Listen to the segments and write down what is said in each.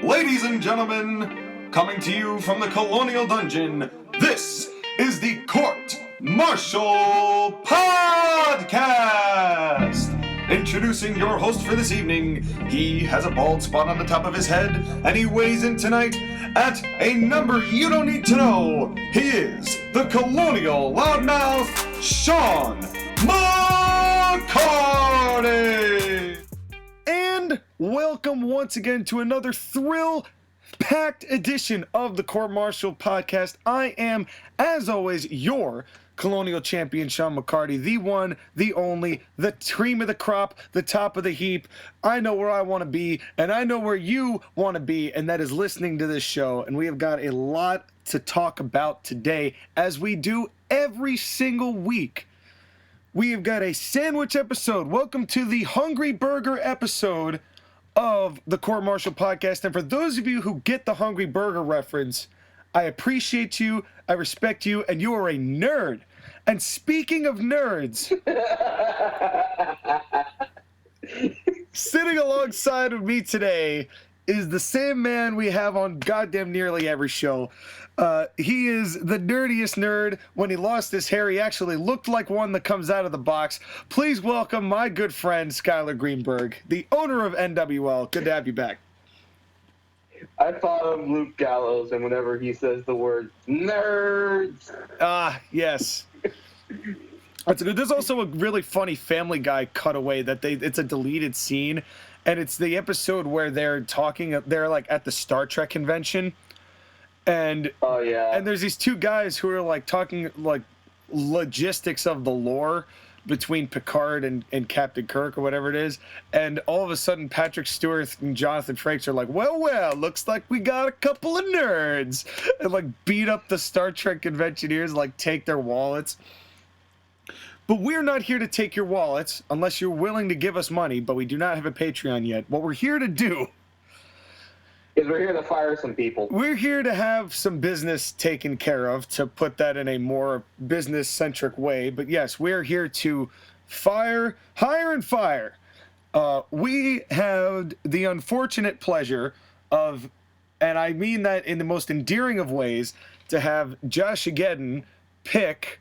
Ladies and gentlemen, coming to you from the Colonial Dungeon, this is the Court-Martail Podcast! Introducing your host for this evening, he has a bald spot on the top of his head, and he weighs in tonight at a number you don't need to know. He is the Colonial Loudmouth, Sean McCarty! And welcome once again to another thrill-packed edition of the Court-Martail Podcast. I am, as always, your Colonial Champion, Sean McCarty, the one, the only, the cream of the crop, the top of the heap. I know where I want to be, and I know where you want to be, and that is listening to this show. And we have got a lot to talk about today, as we do every single week. We have got a sandwich episode. Welcome to the Hungry Burger episode of the Court-Martail Podcast. And for those of you who get the Hungry Burger reference, I appreciate you, I respect you, and you are a nerd. And speaking of nerds, sitting alongside of me today is the same man we have on goddamn nearly every show. He is the nerdiest nerd. When he lost his hair, he actually looked like one that comes out of the box. Please welcome my good friend, Skyler Greenberg, the owner of NWL. Good to have you back. I thought of Luke Gallows, and whenever he says the word nerds. Yes. That's good. There's also a really funny Family Guy cutaway it's a deleted scene, and it's the episode where they're like at the Star Trek convention, and and there's these two guys who are like talking like logistics of the lore between Picard and Captain Kirk or whatever it is, and all of a sudden Patrick Stewart and Jonathan Frakes are like, well, looks like we got a couple of nerds, and like beat up the Star Trek conventioneers, like take their wallets. But we're not here to take your wallets unless you're willing to give us money, but we do not have a Patreon yet. What we're here to do is we're here to fire some people. We're here to have some business taken care of, to put that in a more business-centric way. But yes, we're here to hire and fire. We had the unfortunate pleasure of, and I mean that in the most endearing of ways, to have Josh Ageddon pick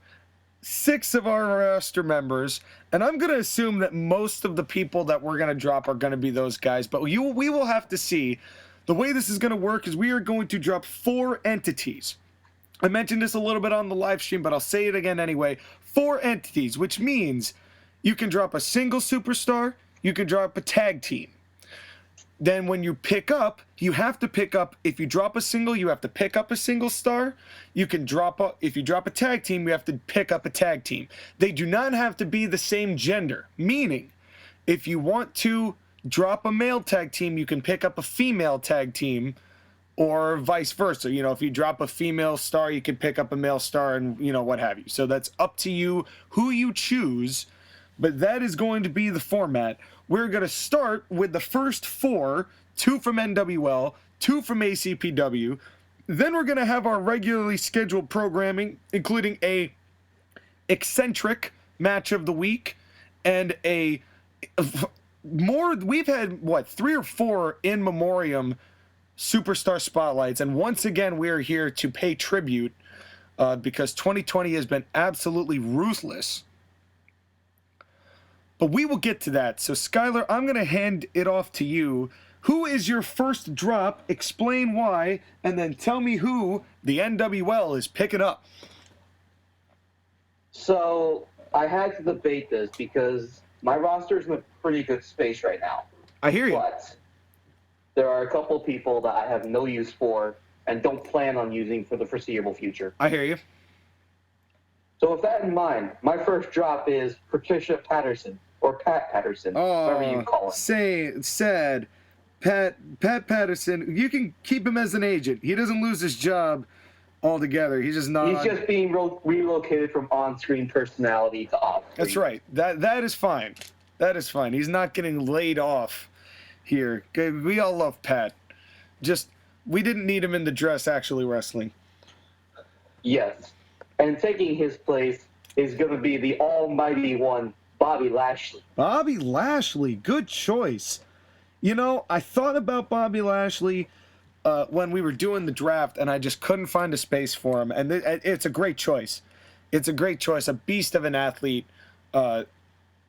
6 of our roster members, and I'm going to assume that most of the people that we're going to drop are going to be those guys, but we will have to see. The way this is going to work is we are going to drop 4 entities. I mentioned this a little bit on the live stream, but I'll say it again anyway. 4 entities, which means you can drop a single superstar, you can drop a tag team. Then when you pick up, you have to pick up, if you drop a single, you have to pick up a single star. If you drop a tag team, you have to pick up a tag team. They do not have to be the same gender, meaning if you want to drop a male tag team, you can pick up a female tag team, or vice versa. You know, if you drop a female star, you can pick up a male star, and, you know, what have you. So that's up to you who you choose, but that is going to be the format. We're going to start with the first 4, 2 from NWL, 2 from ACPW. Then we're going to have our regularly scheduled programming, including a eccentric match of the week and we've had 3 or 4 in memoriam superstar spotlights, and once again we are here to pay tribute because 2020 has been absolutely ruthless. But we will get to that. So Skyler, I'm going to hand it off to you. Who is your first drop? Explain why, and then tell me who the NWL is picking up. So I had to debate this because my roster is in a pretty good space right now. I hear you. But there are a couple people that I have no use for and don't plan on using for the foreseeable future. I hear you. So with that in mind, my first drop is Patricia Patterson, or Pat Patterson, whatever you call him. Sad. Pat Patterson, you can keep him as an agent. He doesn't lose his job altogether. He's just not. He's just being relocated from on-screen personality to off-screen. That's right. That is fine. That is fine. He's not getting laid off here. We all love Pat. Just, we didn't need him in the dress actually wrestling. Yes. And taking his place is going to be the almighty one, Bobby Lashley. Bobby Lashley, good choice. You know, I thought about Bobby Lashley, when we were doing the draft, and I just couldn't find a space for him. And it's a great choice. It's a great choice. A beast of an athlete.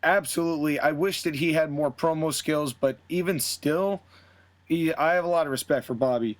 Absolutely. I wish that he had more promo skills, but even still, I have a lot of respect for Bobby.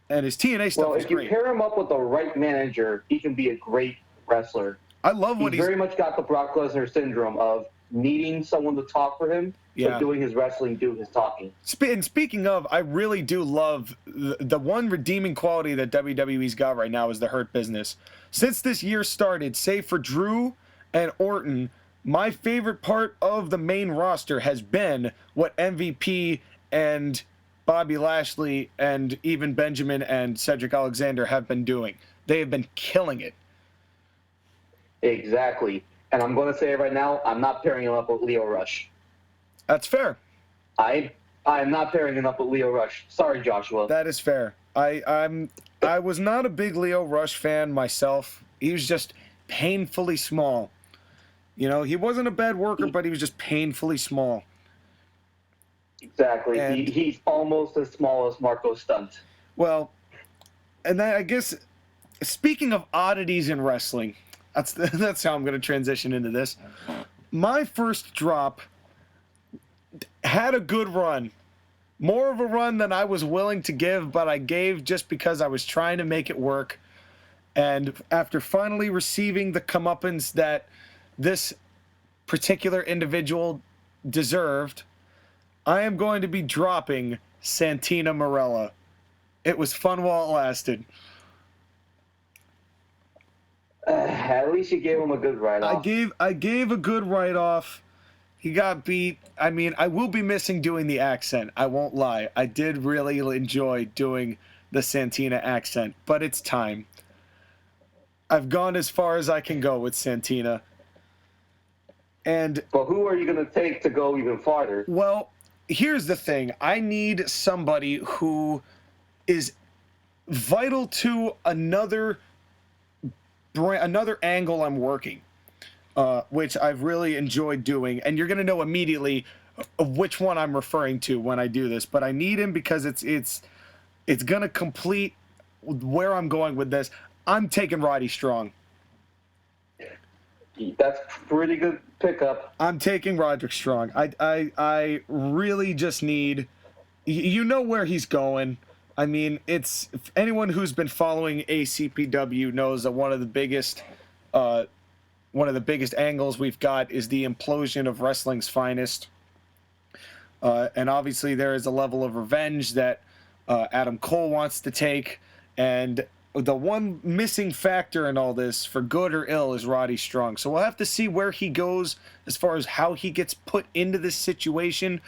And his TNA stuff is great. Well, if you pair him up with the right manager, he can be a great wrestler. I love what he's very much got the Brock Lesnar syndrome of needing someone to talk for him, but doing his wrestling, doing his talking. And speaking of, I really do love the one redeeming quality that WWE's got right now is the Hurt Business. Since this year started, save for Drew and Orton, my favorite part of the main roster has been what MVP and Bobby Lashley and even Benjamin and Cedric Alexander have been doing. They have been killing it. Exactly. And I'm going to say it right now, I'm not pairing him up with Leo Rush. That's fair. I am not pairing him up with Leo Rush. Sorry, Joshua. That is fair. I was not a big Leo Rush fan myself. He was just painfully small. You know, he wasn't a bad worker, but he was just painfully small. Exactly. And he's almost as small as Marco Stunt. Well, and I guess, speaking of oddities in wrestling, that's how I'm going to transition into this. My first drop had a good run. More of a run than I was willing to give, but I gave just because I was trying to make it work. And after finally receiving the comeuppance that this particular individual deserved, I am going to be dropping Santina Marella. It was fun while it lasted. At least you gave him a good write-off. I gave a good write-off. He got beat. I mean, I will be missing doing the accent. I won't lie. I did really enjoy doing the Santina accent, but it's time. I've gone as far as I can go with Santina. And but who are you going to take to go even farther? Well, here's the thing. I need somebody who is vital to another angle I'm working, which I've really enjoyed doing. And you're going to know immediately which one I'm referring to when I do this. But I need him because it's going to complete where I'm going with this. I'm taking Roddy Strong. That's pretty good pickup. I'm taking Roderick Strong. I really just need, you know where he's going. I mean, it's anyone who's been following ACPW knows that one of the biggest angles we've got is the implosion of wrestling's finest. And obviously there is a level of revenge that Adam Cole wants to take, and the one missing factor in all this, for good or ill, is Roddy Strong. So we'll have to see where he goes as far as how he gets put into this situation.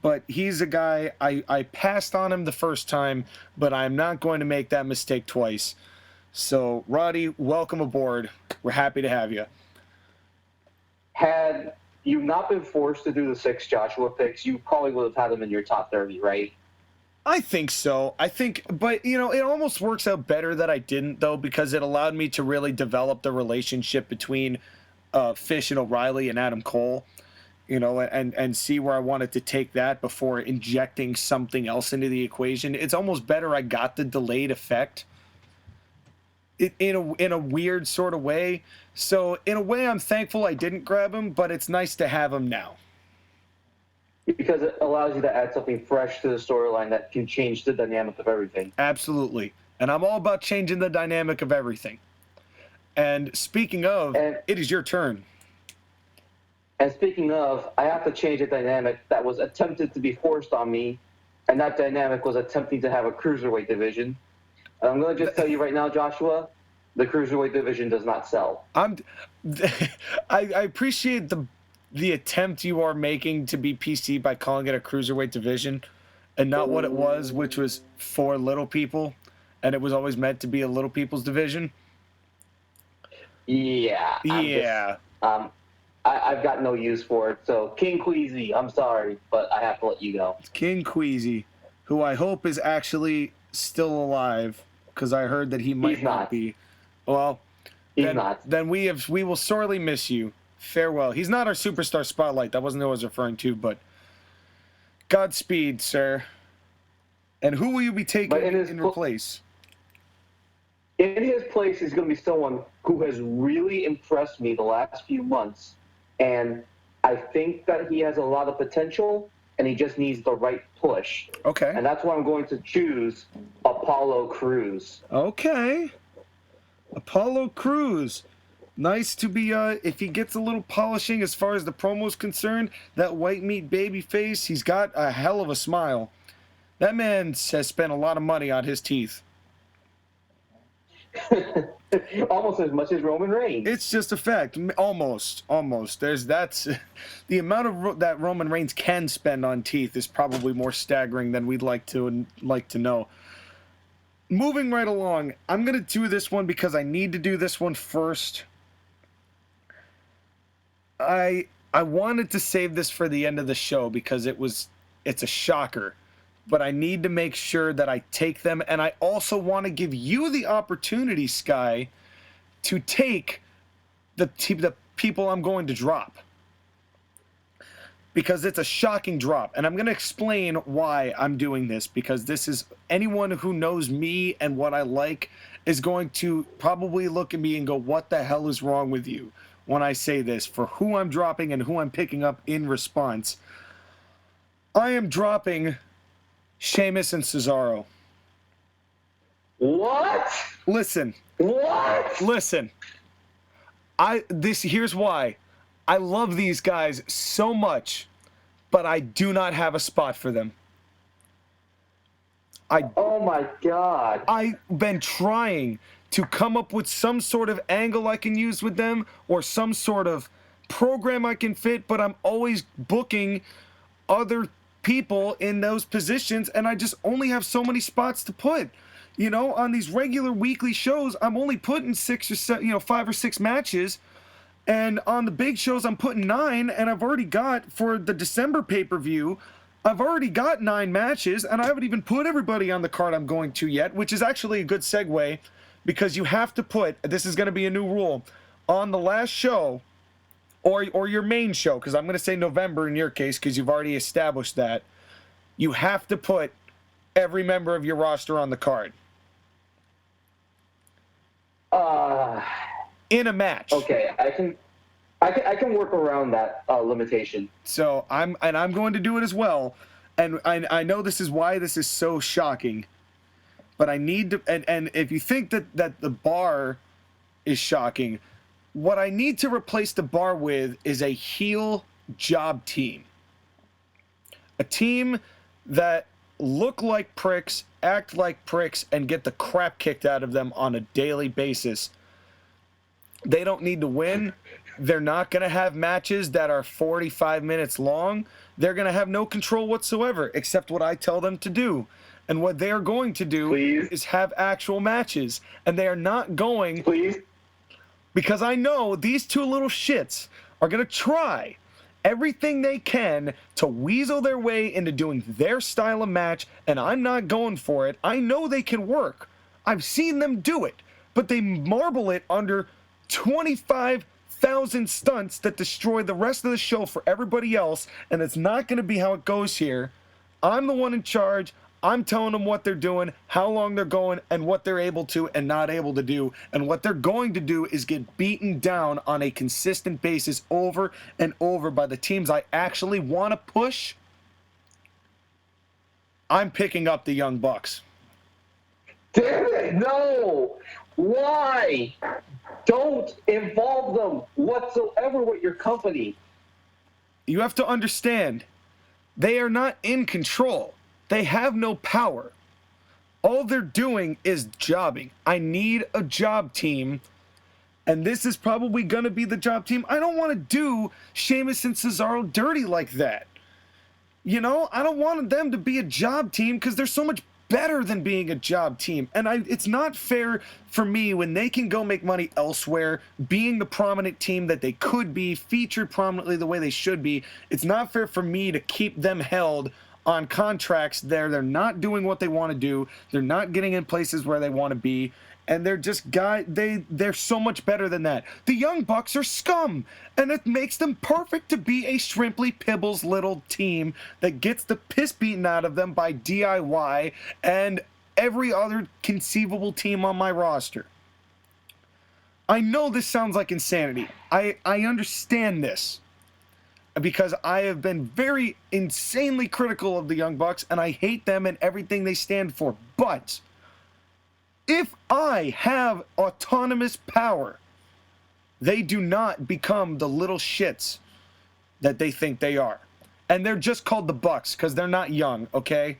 But he's a guy, I passed on him the first time, but I'm not going to make that mistake twice. So, Roddy, welcome aboard. We're happy to have you. Had you not been forced to do the 6 Joshua picks, you probably would have had him in your top 30, right? I think so. But, you know, it almost works out better that I didn't, though, because it allowed me to really develop the relationship between Fish and O'Reilly and Adam Cole, you know, and see where I wanted to take that before injecting something else into the equation. It's almost better I got the delayed effect in a weird sort of way. So, in a way, I'm thankful I didn't grab him, but it's nice to have him now. Because it allows you to add something fresh to the storyline that can change the dynamic of everything. Absolutely. And I'm all about changing the dynamic of everything. And speaking of, it is your turn. And speaking of, I have to change a dynamic that was attempted to be forced on me, and that dynamic was attempting to have a cruiserweight division. And I'm going to just tell you right now, Joshua, the cruiserweight division does not sell. I appreciate the attempt you are making to be PC by calling it a cruiserweight division and not what it was, which was for little people, and it was always meant to be a little people's division. Yeah. I've got no use for it. So, King Queasy, I'm sorry, but I have to let you go. King Queasy, who I hope is actually still alive, because I heard that he might not be. Well, then we will sorely miss you. Farewell. He's not our superstar spotlight. That wasn't who I was referring to, but Godspeed, sir. And who will you be taking But in replace? In his place is going to be someone who has really impressed me the last few months. And I think that he has a lot of potential, and he just needs the right push. Okay. And that's why I'm going to choose Apollo Crews. Okay. Apollo Crews. Nice to be, if he gets a little polishing as far as the promo is concerned, that white meat baby face, he's got a hell of a smile. That man has spent a lot of money on his teeth. Almost as much as Roman Reigns. It's just a fact. Almost. That's the amount of that Roman Reigns can spend on teeth is probably more staggering than we'd like to know. Moving right along, I'm gonna do this one because I need to do this one first. I wanted to save this for the end of the show because it's a shocker. But I need to make sure that I take them, and I also want to give you the opportunity, Sky, to take the people I'm going to drop. Because it's a shocking drop, and I'm going to explain why I'm doing this, because this is, anyone who knows me and what I like is going to probably look at me and go, what the hell is wrong with you when I say this, for who I'm dropping and who I'm picking up in response. I am dropping Sheamus and Cesaro. What? Listen. What? Listen. Here's why. I love these guys so much, but I do not have a spot for them. Oh my God. I've been trying to come up with some sort of angle I can use with them or some sort of program I can fit, but I'm always booking other people in those positions, and I just only have so many spots to put. You know, on these regular weekly shows, I'm only putting 5 or 6 matches, and on the big shows, I'm putting 9, and I've already got, for the December pay-per-view, I've already got 9 matches, and I haven't even put everybody on the card I'm going to yet, which is actually a good segue, because you have to put, this is going to be a new rule, on the last show, or your main show, because I'm going to say November in your case, because you've already established that, you have to put every member of your roster on the card. In a match. Okay, I can work around that limitation. So I'm going to do it as well, and I know this is why this is so shocking, but I need to, and if you think that the bar is shocking, what I need to replace the bar with is a heel job team. A team that look like pricks, act like pricks, and get the crap kicked out of them on a daily basis. They don't need to win. They're not going to have matches that are 45 minutes long. They're going to have no control whatsoever, except what I tell them to do. And what they are going to do is have actual matches. And they are not going... Please. Because I know these two little shits are going to try everything they can to weasel their way into doing their style of match, and I'm not going for it. I know they can work. I've seen them do it, but they marble it under 25,000 stunts that destroy the rest of the show for everybody else, and it's not going to be how it goes here. I'm the one in charge. I'm telling them what they're doing, how long they're going, and what they're able to and not able to do. And what they're going to do is get beaten down on a consistent basis over and over by the teams I actually want to push. I'm picking up the Young Bucks. Damn it, no! Why? Don't involve them whatsoever with your company. You have to understand, they are not in control. They have no power. All they're doing is jobbing. I need a job team, and this is probably going to be the job team. I don't want to do Sheamus and Cesaro dirty like that. You know, I don't want them to be a job team because they're so much better than being a job team. And it's not fair for me when they can go make money elsewhere, being the prominent team that they could be, featured prominently the way they should be. It's not fair for me to keep them held on contracts there. They're not doing what they want to do. They're not getting in places where they want to be. And they're just they're so much better than that. The Young Bucks are scum, and it makes them perfect to be a Shrimply Pibbles little team that gets the piss beaten out of them by DIY and every other conceivable team on my roster. I know this sounds like insanity. I understand this because I have been very insanely critical of the Young Bucks, and I hate them and everything they stand for. But if I have autonomous power, they do not become the little shits that they think they are. And they're just called the Bucks because they're not young, okay?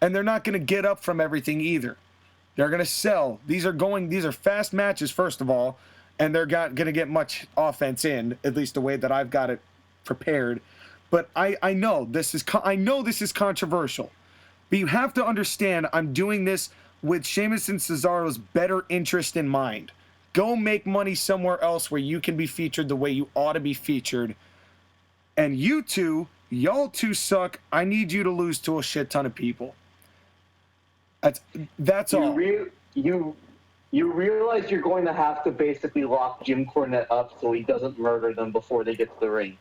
And they're not going to get up from everything either. They're going to sell. These are fast matches, first of all, and they're not going to get much offense in, at least the way that I've got it prepared. But I know this is controversial. But you have to understand I'm doing this with Sheamus and Cesaro's better interest in mind. Go make money somewhere else where you can be featured the way you ought to be featured. And y'all two suck. I need you to lose to a shit ton of people. That's all. You realize you're going to have to basically lock Jim Cornette up so he doesn't murder them before they get to the ring.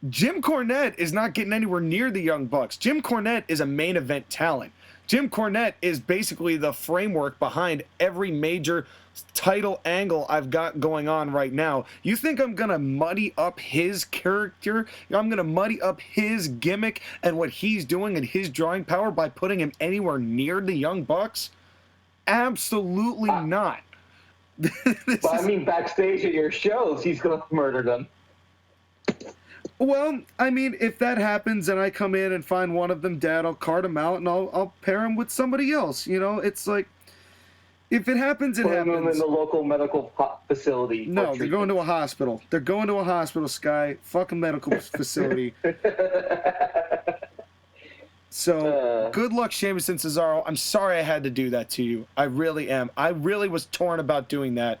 Jim Cornette is not getting anywhere near the Young Bucks. Jim Cornette is a main event talent. Jim Cornette is basically the framework behind every major title angle I've got going on right now. You think I'm going to muddy up his character? I'm going to muddy up his gimmick and what he's doing and his drawing power by putting him anywhere near the Young Bucks? Absolutely not. But I mean, backstage at your shows, he's going to murder them. Well, I mean, if that happens and I come in and find one of them dead, I'll cart him out and I'll pair him with somebody else. You know, it's like, if it happens, it happens. Put them in the local medical facility. No, they're going to a hospital. They're going to a hospital, Sky. Fuck a medical facility. So, good luck, Sheamus and Cesaro. I'm sorry I had to do that to you. I really am. I really was torn about doing that.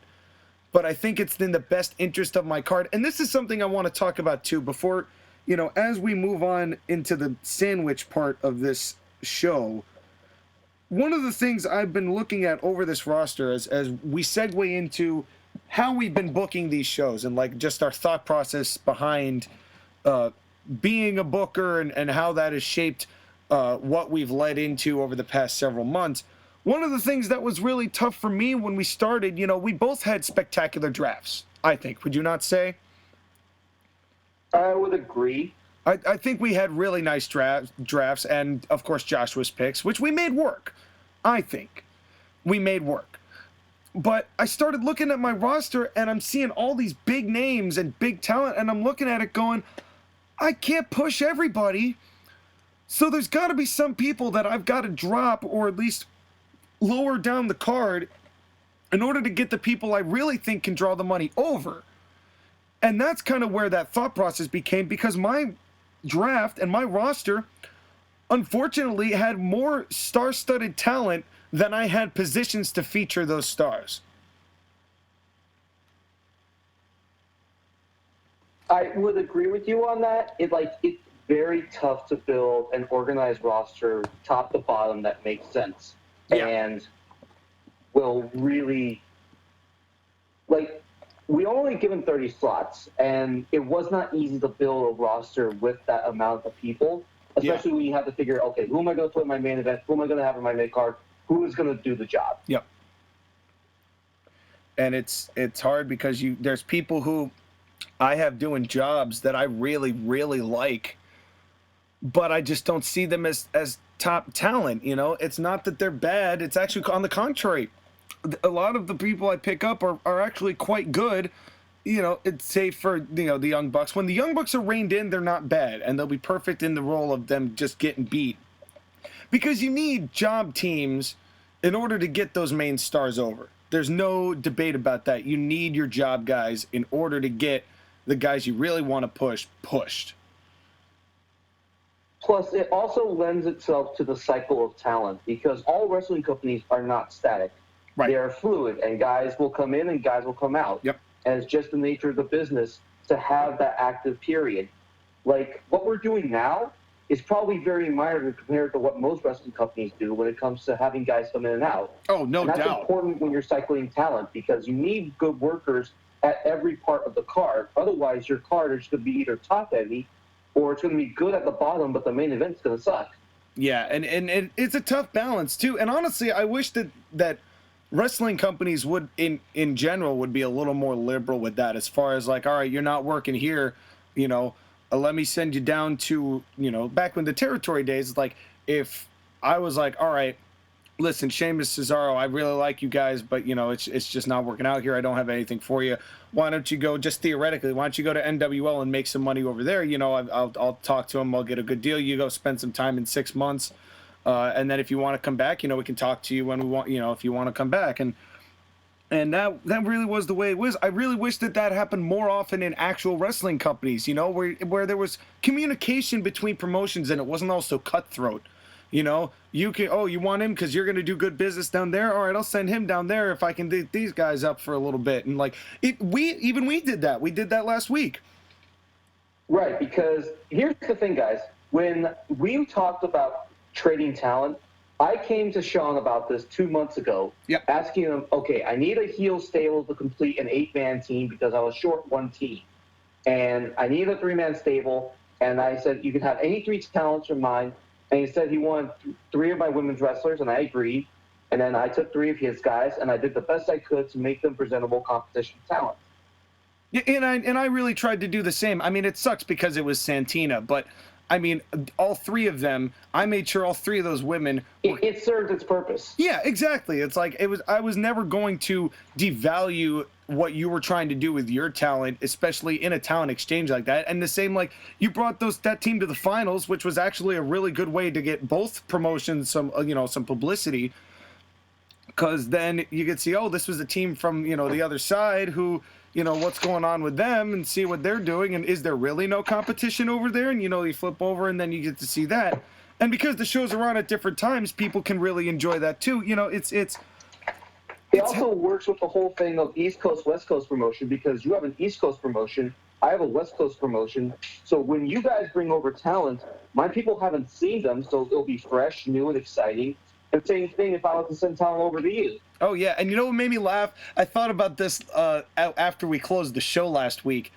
But I think it's in the best interest of my card. And this is something I want to talk about, too, before, as we move on into the sandwich part of this show. One of the things I've been looking at over this roster as we segue into how we've been booking these shows and, like, just our thought process behind being a booker and how that has shaped what we've led into over the past several months. One of the things that was really tough for me when we started, we both had spectacular drafts, I think. Would you not say? I would agree. I think we had really nice drafts and, of course, Joshua's picks, which we made work. I think we made work. But I started looking at my roster, and I'm seeing all these big names and big talent, and I'm looking at it going, I can't push everybody. So there's got to be some people that I've got to drop or at least lower down the card in order to get the people I really think can draw the money over. And that's kind of where that thought process became, because my draft and my roster, unfortunately, had more star-studded talent than I had positions to feature those stars. I would agree with you on that. It's very tough to build an organized roster top to bottom that makes sense. Yeah. And will really, we only given 30 slots, and it was not easy to build a roster with that amount of people, especially when you have to figure, okay, who am I going to put in my main event? Who am I going to have in my mid card? Who is going to do the job? Yep. And it's hard because there's people who I have doing jobs that I really, really like, but I just don't see them as top talent. It's not that they're bad. It's actually on the contrary. A lot of the people I pick up are actually quite good. It's safe for the Young Bucks. When the Young Bucks are reined in, they're not bad, and they'll be perfect in the role of them just getting beat. Because you need job teams in order to get those main stars over. There's no debate about that. You need your job guys in order to get the guys you really want to push pushed. Plus, it also lends itself to the cycle of talent, because all wrestling companies are not static. Right. They are fluid, and guys will come in and guys will come out. Yep. And it's just the nature of the business to have that active period. Like, what we're doing now is probably very minor compared to what most wrestling companies do when it comes to having guys come in and out. Oh, no doubt. That's important when you're cycling talent because you need good workers at every part of the card. Otherwise, your card is going to be either top heavy or it's going to be good at the bottom, but the main event's going to suck. Yeah, and it's a tough balance too. And honestly, I wish that wrestling companies would, in general, would be a little more liberal with that. As far as like, all right, you're not working here, you know, let me send you down to, you know, back when the territory days. Like, if I was like, all right, listen, Sheamus, Cesaro, I really like you guys, but you know, it's just not working out here. I don't have anything for you. Why don't you go, just theoretically, why don't you go to NWL and make some money over there? You know, I'll talk to them. I'll get a good deal. You go spend some time in 6 months. And then if you want to come back, you know, we can talk to you when we want, you know, if you want to come back. And that really was the way it was. I really wish that happened more often in actual wrestling companies, you know, where there was communication between promotions and it wasn't all so cutthroat. You know, you can, oh, you want him because you're going to do good business down there? All right, I'll send him down there if I can dig these guys up for a little bit. And like, we did that. We did that last week. Right, because here's the thing, guys. When we talked about trading talent, I came to Sean about this 2 months ago, asking him, okay, I need a heel stable to complete an 8-man team because I was short one team. And I need a 3-man stable. And I said, you can have any 3 talents from mine. And he said he wanted 3 of my women's wrestlers, and I agreed. And then I took 3 of his guys, and I did the best I could to make them presentable competition talent. Yeah, and I really tried to do the same. I mean, it sucks because it was Santina, but I mean, all 3 of them, I made sure all 3 of those women it served its purpose. Yeah, exactly. It's like I was never going to devalue what you were trying to do with your talent, especially in a talent exchange like that. And the same, like, you brought that team to the finals, which was actually a really good way to get both promotions some publicity, because then you could see, oh, this was a team from, you know, the other side who, you know, what's going on with them and see what they're doing. And is there really no competition over there? And, you know, you flip over and then you get to see that. And because the shows are on at different times, people can really enjoy that too. You know, It also works with the whole thing of East Coast, West Coast promotion, because you have an East Coast promotion, I have a West Coast promotion. So when you guys bring over talent, my people haven't seen them, so it'll be fresh, new, and exciting. And same thing if I was to send talent over to you. Oh, yeah. And you know what made me laugh? I thought about this after we closed the show last week.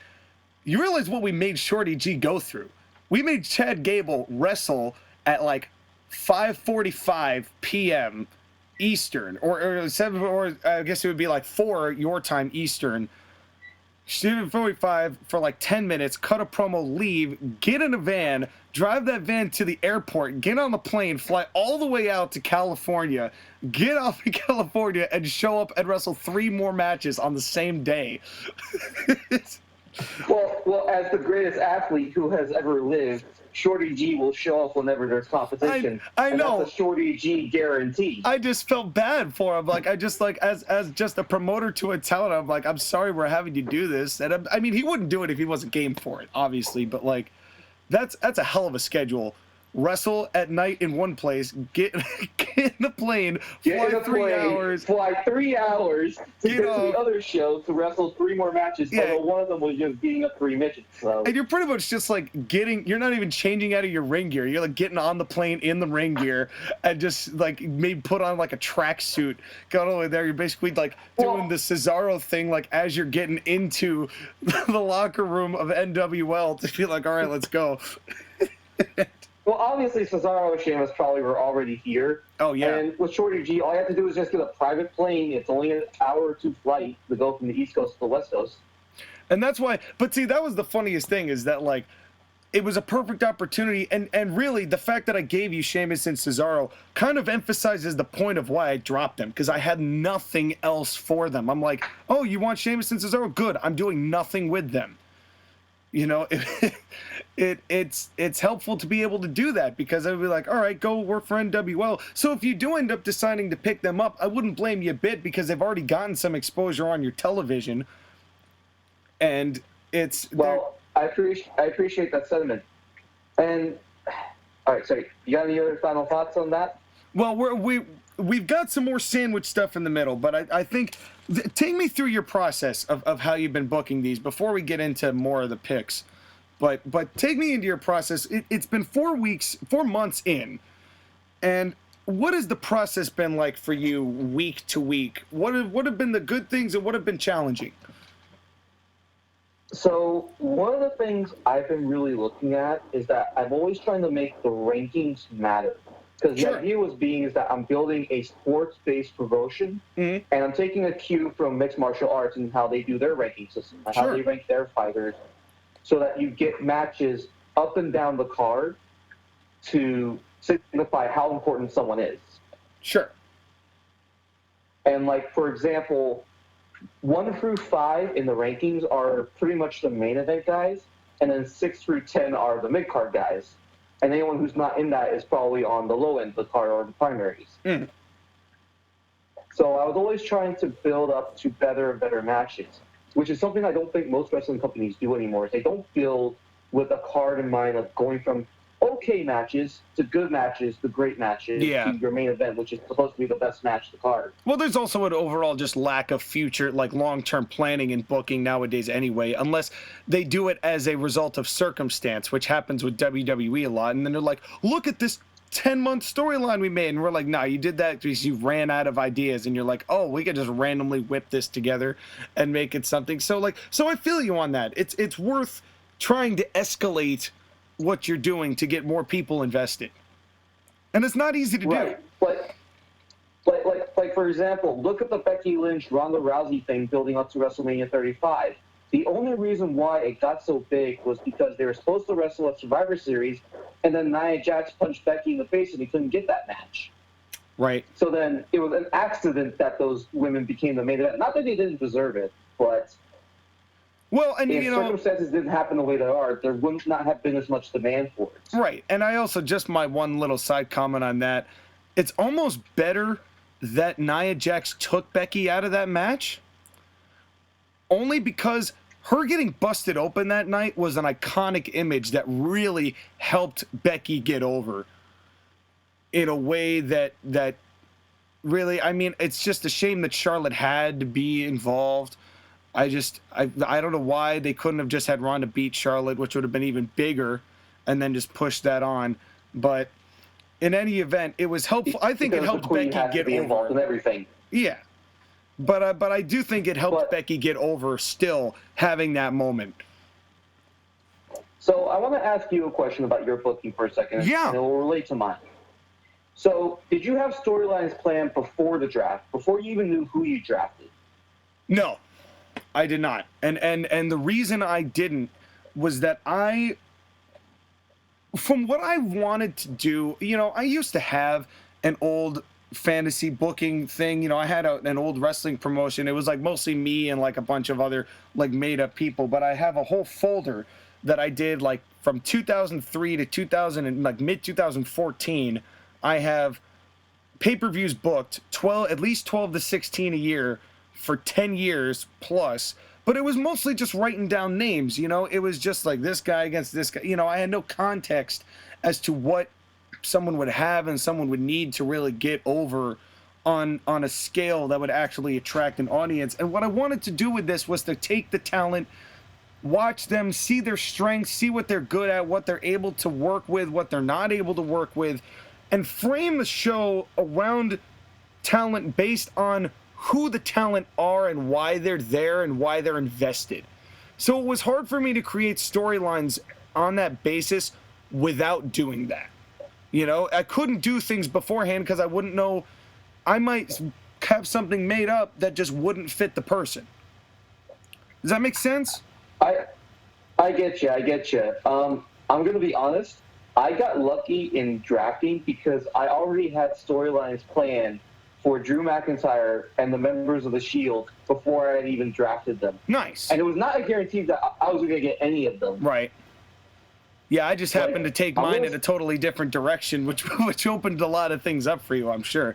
You realize what we made Shorty G go through? We made Chad Gable wrestle at like 5:45 p.m. Eastern, or 7, or I guess it would be like 4 your time Eastern. 7:45 for like 10 minutes, cut a promo, leave, get in a van, drive that van to the airport, get on the plane, fly all the way out to California, get off in California, and show up and wrestle 3 more matches on the same day. Well, as the greatest athlete who has ever lived, Shorty G will show up whenever there's competition. I know. That's a Shorty G guarantee. I just felt bad for him. Like, I just, like, as just a promoter to a talent, I'm like, I'm sorry we're having you do this. And I mean, he wouldn't do it if he wasn't game for it, obviously. But, like, that's a hell of a schedule. Wrestle at night in one place, get in the plane, fly 3 hours. Fly 3 hours to get to the other show to wrestle 3 more matches, although one of them was just beating up 3 midgets. So. And you're pretty much just like you're not even changing out of your ring gear. You're like getting on the plane in the ring gear and just like maybe put on like a tracksuit, going all the way there. You're basically like doing the Cesaro thing, like as you're getting into the locker room of NWL to be like, all right, let's go. Well, obviously, Cesaro and Sheamus probably were already here. Oh, yeah. And with Shorty G, all you have to do is just get a private plane. It's only an hour or 2 flight to go from the East Coast to the West Coast. And that's why, but see, that was the funniest thing is that, like, it was a perfect opportunity. And really, the fact that I gave you Sheamus and Cesaro kind of emphasizes the point of why I dropped them, because I had nothing else for them. I'm like, oh, you want Sheamus and Cesaro? Good. I'm doing nothing with them. You know, it's helpful to be able to do that, because I'd be like, all right, go work for NWL. So if you do end up deciding to pick them up, I wouldn't blame you a bit, because they've already gotten some exposure on your television. And it's... Well, I appreciate that sentiment. And, all right, sorry, you got any other final thoughts on that? Well, we've got some more sandwich stuff in the middle, but I think... Take me through your process of how you've been booking these before we get into more of the picks. But take me into your process. It's been 4 months in, and what has the process been like for you week to week? What have been the good things and what have been challenging? So one of the things I've been really looking at is that I'm always trying to make the rankings matter. Because the idea is that I'm building a sports-based promotion, and I'm taking a cue from mixed martial arts and how they do their ranking system, and how they rank their fighters, so that you get matches up and down the card to signify how important someone is. Sure. And, like, for example, 1 through 5 in the rankings are pretty much the main event guys, and then 6 through 10 are the mid-card guys. And anyone who's not in that is probably on the low end of the card or the primaries. So I was always trying to build up to better and better matches, which is something I don't think most wrestling companies do anymore. They don't build with a card in mind of going from okay matches to good matches to great matches to your main event, which is supposed to be the best match of the card. Well, there's also an overall just lack of future, like long-term planning and booking nowadays anyway, unless they do it as a result of circumstance, which happens with WWE a lot. And then they're like, look at this 10-month storyline we made. And we're like, nah, you did that because you ran out of ideas. And you're like, oh, we could just randomly whip this together and make it something. So I feel you on that. It's worth trying to escalate what you're doing to get more people invested, and it's not easy to do. Like for example, look at the Becky Lynch Ronda Rousey thing building up to WrestleMania 35. The only reason why it got so big was because they were supposed to wrestle at Survivor Series, and then Nia Jax punched Becky in the face, and he couldn't get that match. Right. So then it was an accident that those women became the main event. Not that they didn't deserve it, but well, and if circumstances didn't happen the way they are, there would not have been as much demand for it. Right. And I also, just my one little side comment on that, it's almost better that Nia Jax took Becky out of that match, only because her getting busted open that night was an iconic image that really helped Becky get over in a way that really, I mean, it's just a shame that Charlotte had to be involved. I don't know why they couldn't have just had Ronda beat Charlotte, which would have been even bigger, and then just push that on. But in any event, it was helpful. I think it helped Becky get over. In everything. Yeah, but I do think it helped Becky get over still having that moment. So I want to ask you a question about your booking for a second. Yeah. And it will relate to mine. So did you have storylines planned before the draft, before you even knew who you drafted? No. I did not. And the reason I didn't was that from what I wanted to do, I used to have an old fantasy booking thing. I had an old wrestling promotion. It was like mostly me and like a bunch of other like made up people, but I have a whole folder that I did like from 2003 to 2000 and like mid 2014. I have pay-per-views booked at least 12 to 16 a year for 10 years plus, but it was mostly just writing down names. It was just like this guy against this guy. I had no context as to what someone would have and someone would need to really get over on a scale that would actually attract an audience. And what I wanted to do with this was to take the talent, watch them, see their strengths, see what they're good at, what they're able to work with, what they're not able to work with, and frame the show around talent based on who the talent are and why they're there and why they're invested. So it was hard for me to create storylines on that basis without doing that. I couldn't do things beforehand because I wouldn't know. I might have something made up that just wouldn't fit the person. Does that make sense? I get you. I'm going to be honest. I got lucky in drafting because I already had storylines planned for Drew McIntyre and the members of the Shield before I had even drafted them. Nice. And it was not a guarantee that I was going to get any of them. Right. Yeah, I just happened to take mine in a totally different direction, which opened a lot of things up for you, I'm sure.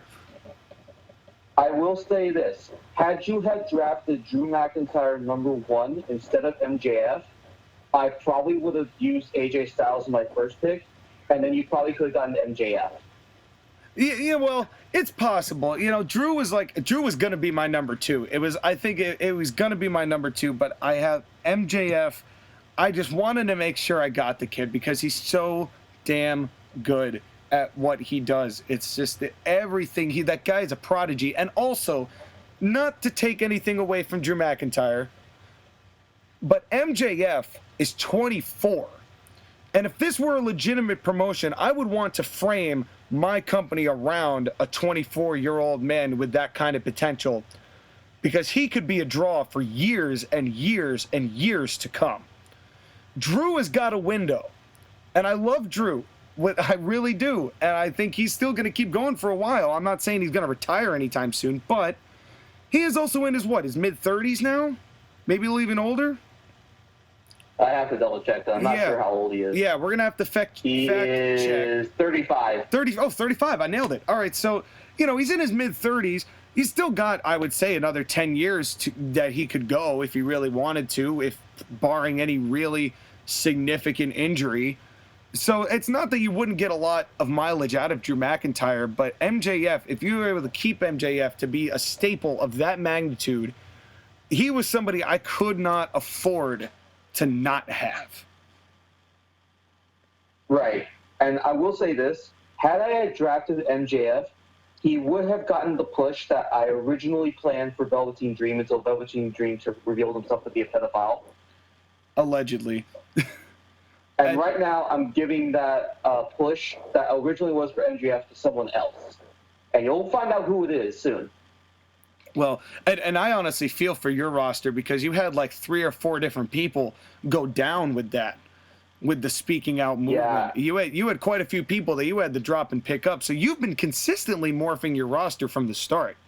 I will say this. Had you had drafted Drew McIntyre number 1 instead of MJF, I probably would have used AJ Styles in my first pick, and then you probably could have gotten MJF. Yeah, well, it's possible. Drew was going to be my number 2. I think it was going to be my number 2, but I have MJF. I just wanted to make sure I got the kid because he's so damn good at what he does. It's just that everything that guy is a prodigy. And also, not to take anything away from Drew McIntyre, but MJF is 24. And if this were a legitimate promotion, I would want to frame my company around a 24-year-old man with that kind of potential, because he could be a draw for years and years and years to come. Drew has got a window, and I love Drew. I really do, and I think he's still going to keep going for a while. I'm not saying he's going to retire anytime soon, but he is also in his mid-30s now? Maybe a little even older? I have to double check that. I'm not sure how old he is. Yeah, we're going to have to fact check. He is 35. 35. I nailed it. All right, so, he's in his mid-30s. He's still got, I would say, another 10 years that he could go if he really wanted to, if barring any really significant injury. So it's not that you wouldn't get a lot of mileage out of Drew McIntyre, but MJF, if you were able to keep MJF to be a staple of that magnitude, he was somebody I could not afford to not have. Right. And I will say this, had I had drafted MJF, he would have gotten the push that I originally planned for Velveteen Dream until Velveteen Dream revealed himself to be a pedophile. Allegedly. And right now, I'm giving that push that originally was for MJF to someone else. And you'll find out who it is soon. Well, and I honestly feel for your roster because you had like 3 or 4 different people go down with that, with the speaking out movement. Yeah. You had quite a few people that you had to drop and pick up. So you've been consistently morphing your roster from the start.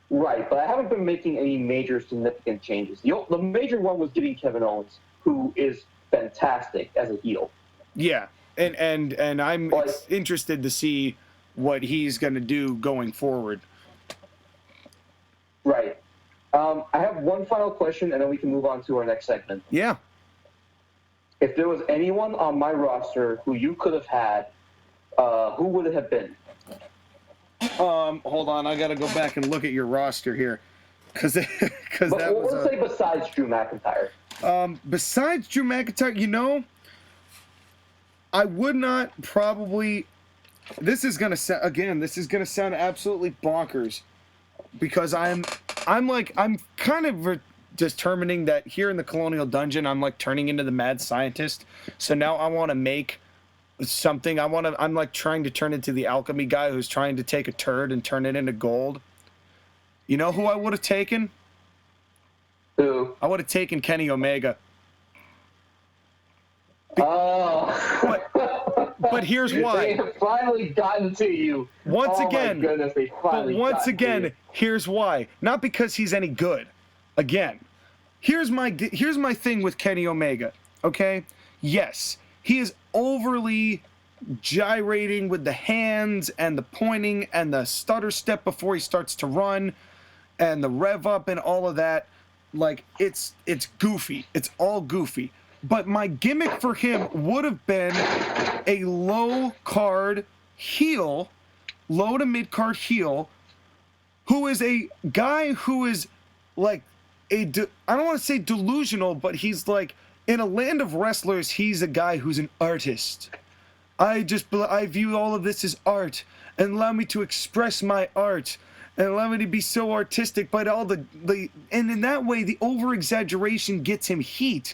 Right, but I haven't been making any major significant changes. The major one was getting Kevin Owens, who is fantastic as a heel. Yeah, and I'm interested to see what he's going to do going forward. Right. I have one final question, and then we can move on to our next segment. Yeah. If there was anyone on my roster who you could have had, who would it have been? Hold on, I got to go back and look at your roster here, because that was. Let's say besides Drew McIntyre. Besides Drew McIntyre, I would not probably. This is gonna sound absolutely bonkers, because I'm kind of determining that here in the Colonial Dungeon, I'm like turning into the mad scientist. So now I want to make something. I'm like trying to turn into the alchemy guy who's trying to take a turd and turn it into gold. You know who I would have taken? Who? I would have taken Kenny Omega. But here's why. They have finally gotten to you. Once again, my goodness, they finally here's why. Not because he's any good. Again, here's my thing with Kenny Omega. Okay? Yes, he is overly gyrating with the hands and the pointing and the stutter step before he starts to run and the rev up and all of that. Like, it's goofy. It's all goofy. But my gimmick for him would have been a low to mid-card heel, who is a guy who is like I don't want to say delusional, but he's like, in a land of wrestlers, he's a guy who's an artist. I view all of this as art, and allow me to express my art, and allow me to be so artistic, but and in that way, the over-exaggeration gets him heat,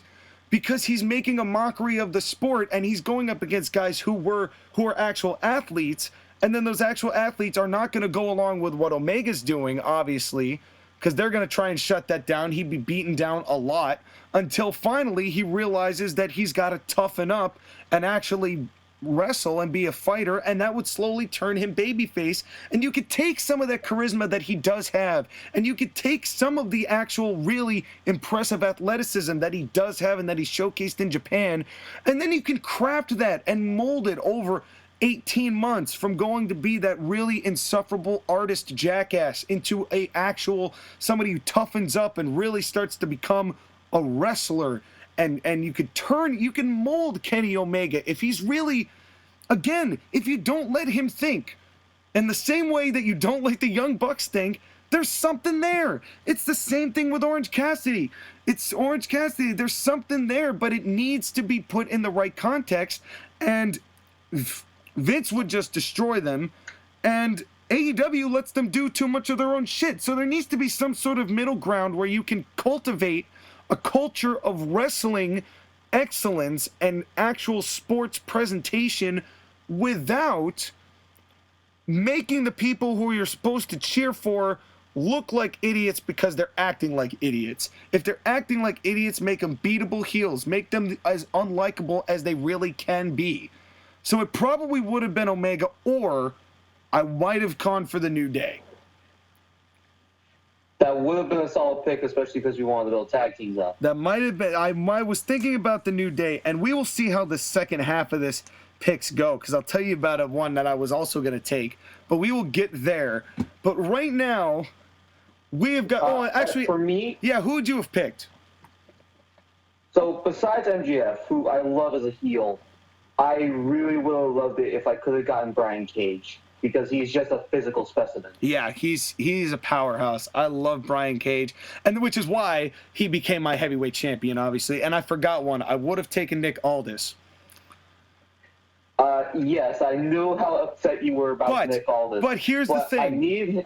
because he's making a mockery of the sport, and he's going up against guys who are actual athletes, and then those actual athletes are not going to go along with what Omega's doing, obviously, because they're going to try and shut that down. He'd be beaten down a lot until finally he realizes that he's got to toughen up and actually wrestle and be a fighter, and that would slowly turn him babyface. And you could take some of that charisma that he does have, and you could take some of the actual really impressive athleticism that he does have and that he showcased in Japan, and then you can craft that and mold it over 18 months from going to be that really insufferable artist jackass into a actual somebody who toughens up and really starts to become a wrestler. And you can mold Kenny Omega if he's really, again, if you don't let him think. In the same way that you don't let the Young Bucks think, there's something there. It's the same thing with Orange Cassidy. It's Orange Cassidy. There's something there, but it needs to be put in the right context. And Vince would just destroy them. And AEW lets them do too much of their own shit. So there needs to be some sort of middle ground where you can cultivate a culture of wrestling excellence and actual sports presentation without making the people who you're supposed to cheer for look like idiots because they're acting like idiots. If they're acting like idiots, make them beatable heels. Make them as unlikable as they really can be. So it probably would have been Omega, or I might have gone for the New Day. That would have been a solid pick, especially because we wanted to build tag teams up. That might have been. I was thinking about the New Day, and we will see how the second half of this picks go, because I'll tell you about one that I was also going to take, but we will get there. But right now, we have got. Actually, for me, yeah, who would you have picked? So besides MJF, who I love as a heel, I really would have loved it if I could have gotten Brian Cage, because he's just a physical specimen. Yeah, he's a powerhouse. I love Brian Cage, and which is why he became my heavyweight champion, obviously. And I forgot one. I would have taken Nick Aldis. Yes, I knew how upset you were about Nick Aldis. But here's the thing.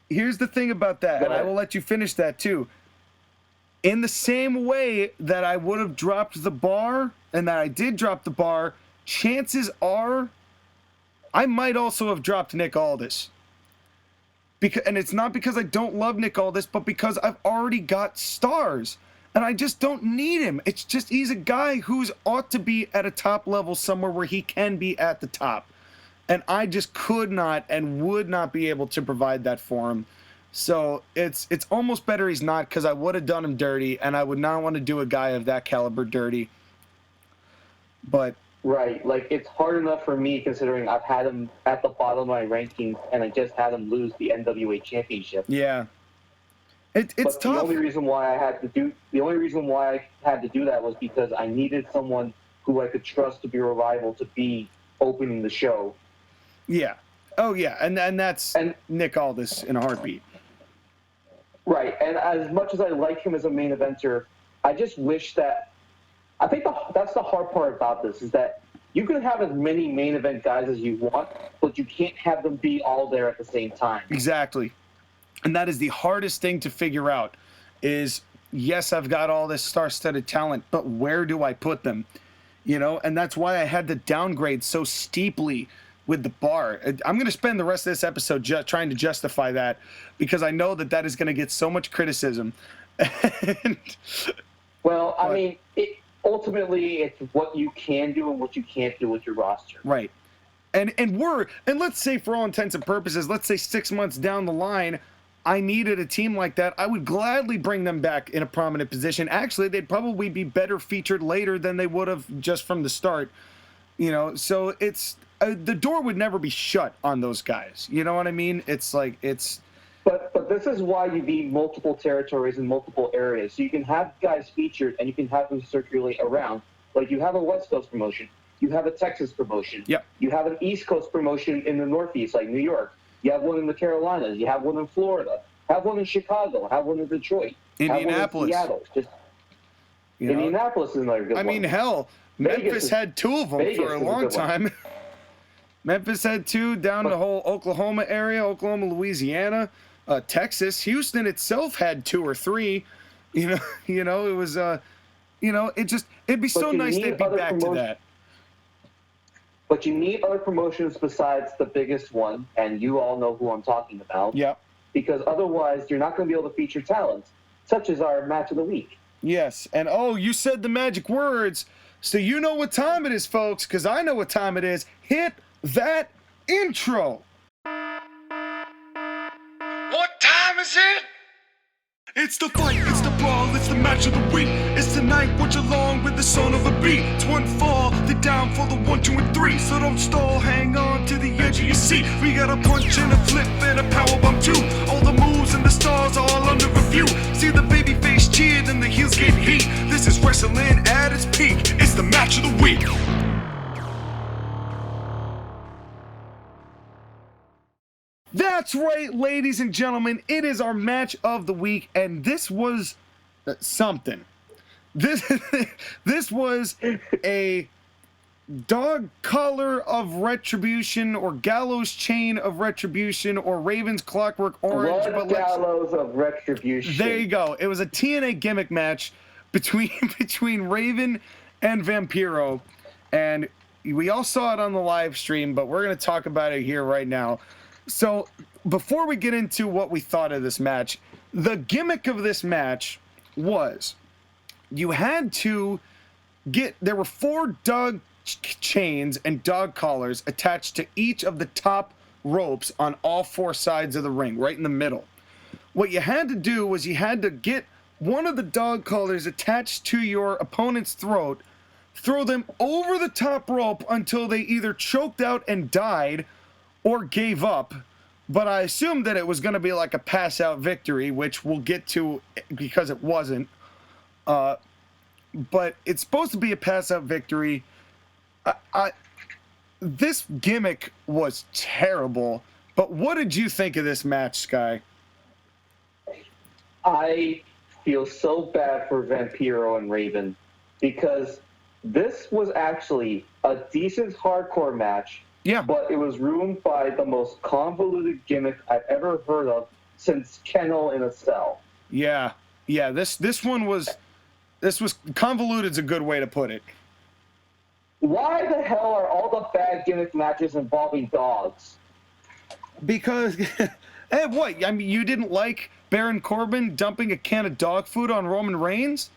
Here's the thing about that, and I will let you finish that too. In the same way that I would have dropped the bar, and that I did drop the bar, chances are I might also have dropped Nick Aldis. And it's not because I don't love Nick Aldis, but because I've already got stars. And I just don't need him. It's just he's a guy who's ought to be at a top level somewhere where he can be at the top. And I just could not and would not be able to provide that for him. So it's almost better he's not, because I would have done him dirty, and I would not want to do a guy of that caliber dirty. But right, like it's hard enough for me considering I've had him at the bottom of my rankings, and I just had him lose the NWA Championship. Yeah. It's tough. The only reason why I had to do that was because I needed someone who I could trust to be reliable to be opening the show. Yeah. Oh yeah, and that's Nick Aldis in a heartbeat. Right, and as much as I like him as a main eventer, I just wish that. I think that's the hard part about this, is that you can have as many main event guys as you want, but you can't have them be all there at the same time. Exactly. And that is the hardest thing to figure out is, yes, I've got all this star-studded talent, but where do I put them? You know, and that's why I had to downgrade so steeply with the bar. I'm going to spend the rest of this episode trying to justify that, because I know that is going to get so much criticism. Well, I mean, ultimately, it's what you can do and what you can't do with your roster. Right. And let's say, for all intents and purposes, let's say 6 months down the line, I needed a team like that, I would gladly bring them back in a prominent position. Actually, they'd probably be better featured later than they would have just from the start. You know, so it's the door would never be shut on those guys. You know what I mean? It's like it's. But this is why you need multiple territories in multiple areas. So you can have guys featured and you can have them circulate around. Like you have a West Coast promotion, you have a Texas promotion, yep. You have an East Coast promotion in the Northeast, like New York. You have one in the Carolinas. You have one in Florida. Have one in Chicago. Have one in Detroit. Indianapolis. Have one in Seattle. Indianapolis is another good one. I mean, hell, Memphis had two of them for a long time. Memphis had two down the whole Oklahoma area, Oklahoma, Louisiana, Texas. Houston itself had two or three. It was, it'd be so nice they'd be back to that. But you need other promotions besides the biggest one, and you all know who I'm talking about. Yeah. Because otherwise, you're not going to be able to feature talents, such as our match of the week. Yes, and you said the magic words, so you know what time it is, folks, because I know what time it is. Hit that intro. What time is it? It's the fight, it's the brawl, it's the match of the week. It's tonight, watch along with the son of a beat. It's one fall, they down for the 1, 2, and 3. So don't stall, hang on to the edge of your seat. We got a punch and a flip and a powerbomb too. All the moves and the stars are all under review. See the baby face cheer, then the heels get heat. This is wrestling at its peak. It's the match of the week. That's right, ladies and gentlemen. It is our match of the week, and this was something. This this was a dog collar of retribution, or gallows chain of retribution, or Raven's Clockwork Orange. Blood gallows of retribution. There you go. It was a TNA gimmick match between Raven and Vampiro, and we all saw it on the live stream, but we're going to talk about it here right now. So before we get into what we thought of this match, the gimmick of this match was you had to there were 4 dog chains and dog collars attached to each of the top ropes on all 4 sides of the ring, right in the middle. What you had to do was you had to get one of the dog collars attached to your opponent's throat, throw them over the top rope until they either choked out and died or gave up. But I assumed that it was going to be like a pass-out victory, which we'll get to because it wasn't. But it's supposed to be a pass-out victory. This gimmick was terrible. But what did you think of this match, Sky? I feel so bad for Vampiro and Raven because this was actually a decent hardcore match. Yeah. But it was ruined by the most convoluted gimmick I've ever heard of since Kennel in a Cell. Yeah. Yeah, this was convoluted's a good way to put it. Why the hell are all the bad gimmick matches involving dogs? Because, hey, what? I mean, you didn't like Baron Corbin dumping a can of dog food on Roman Reigns?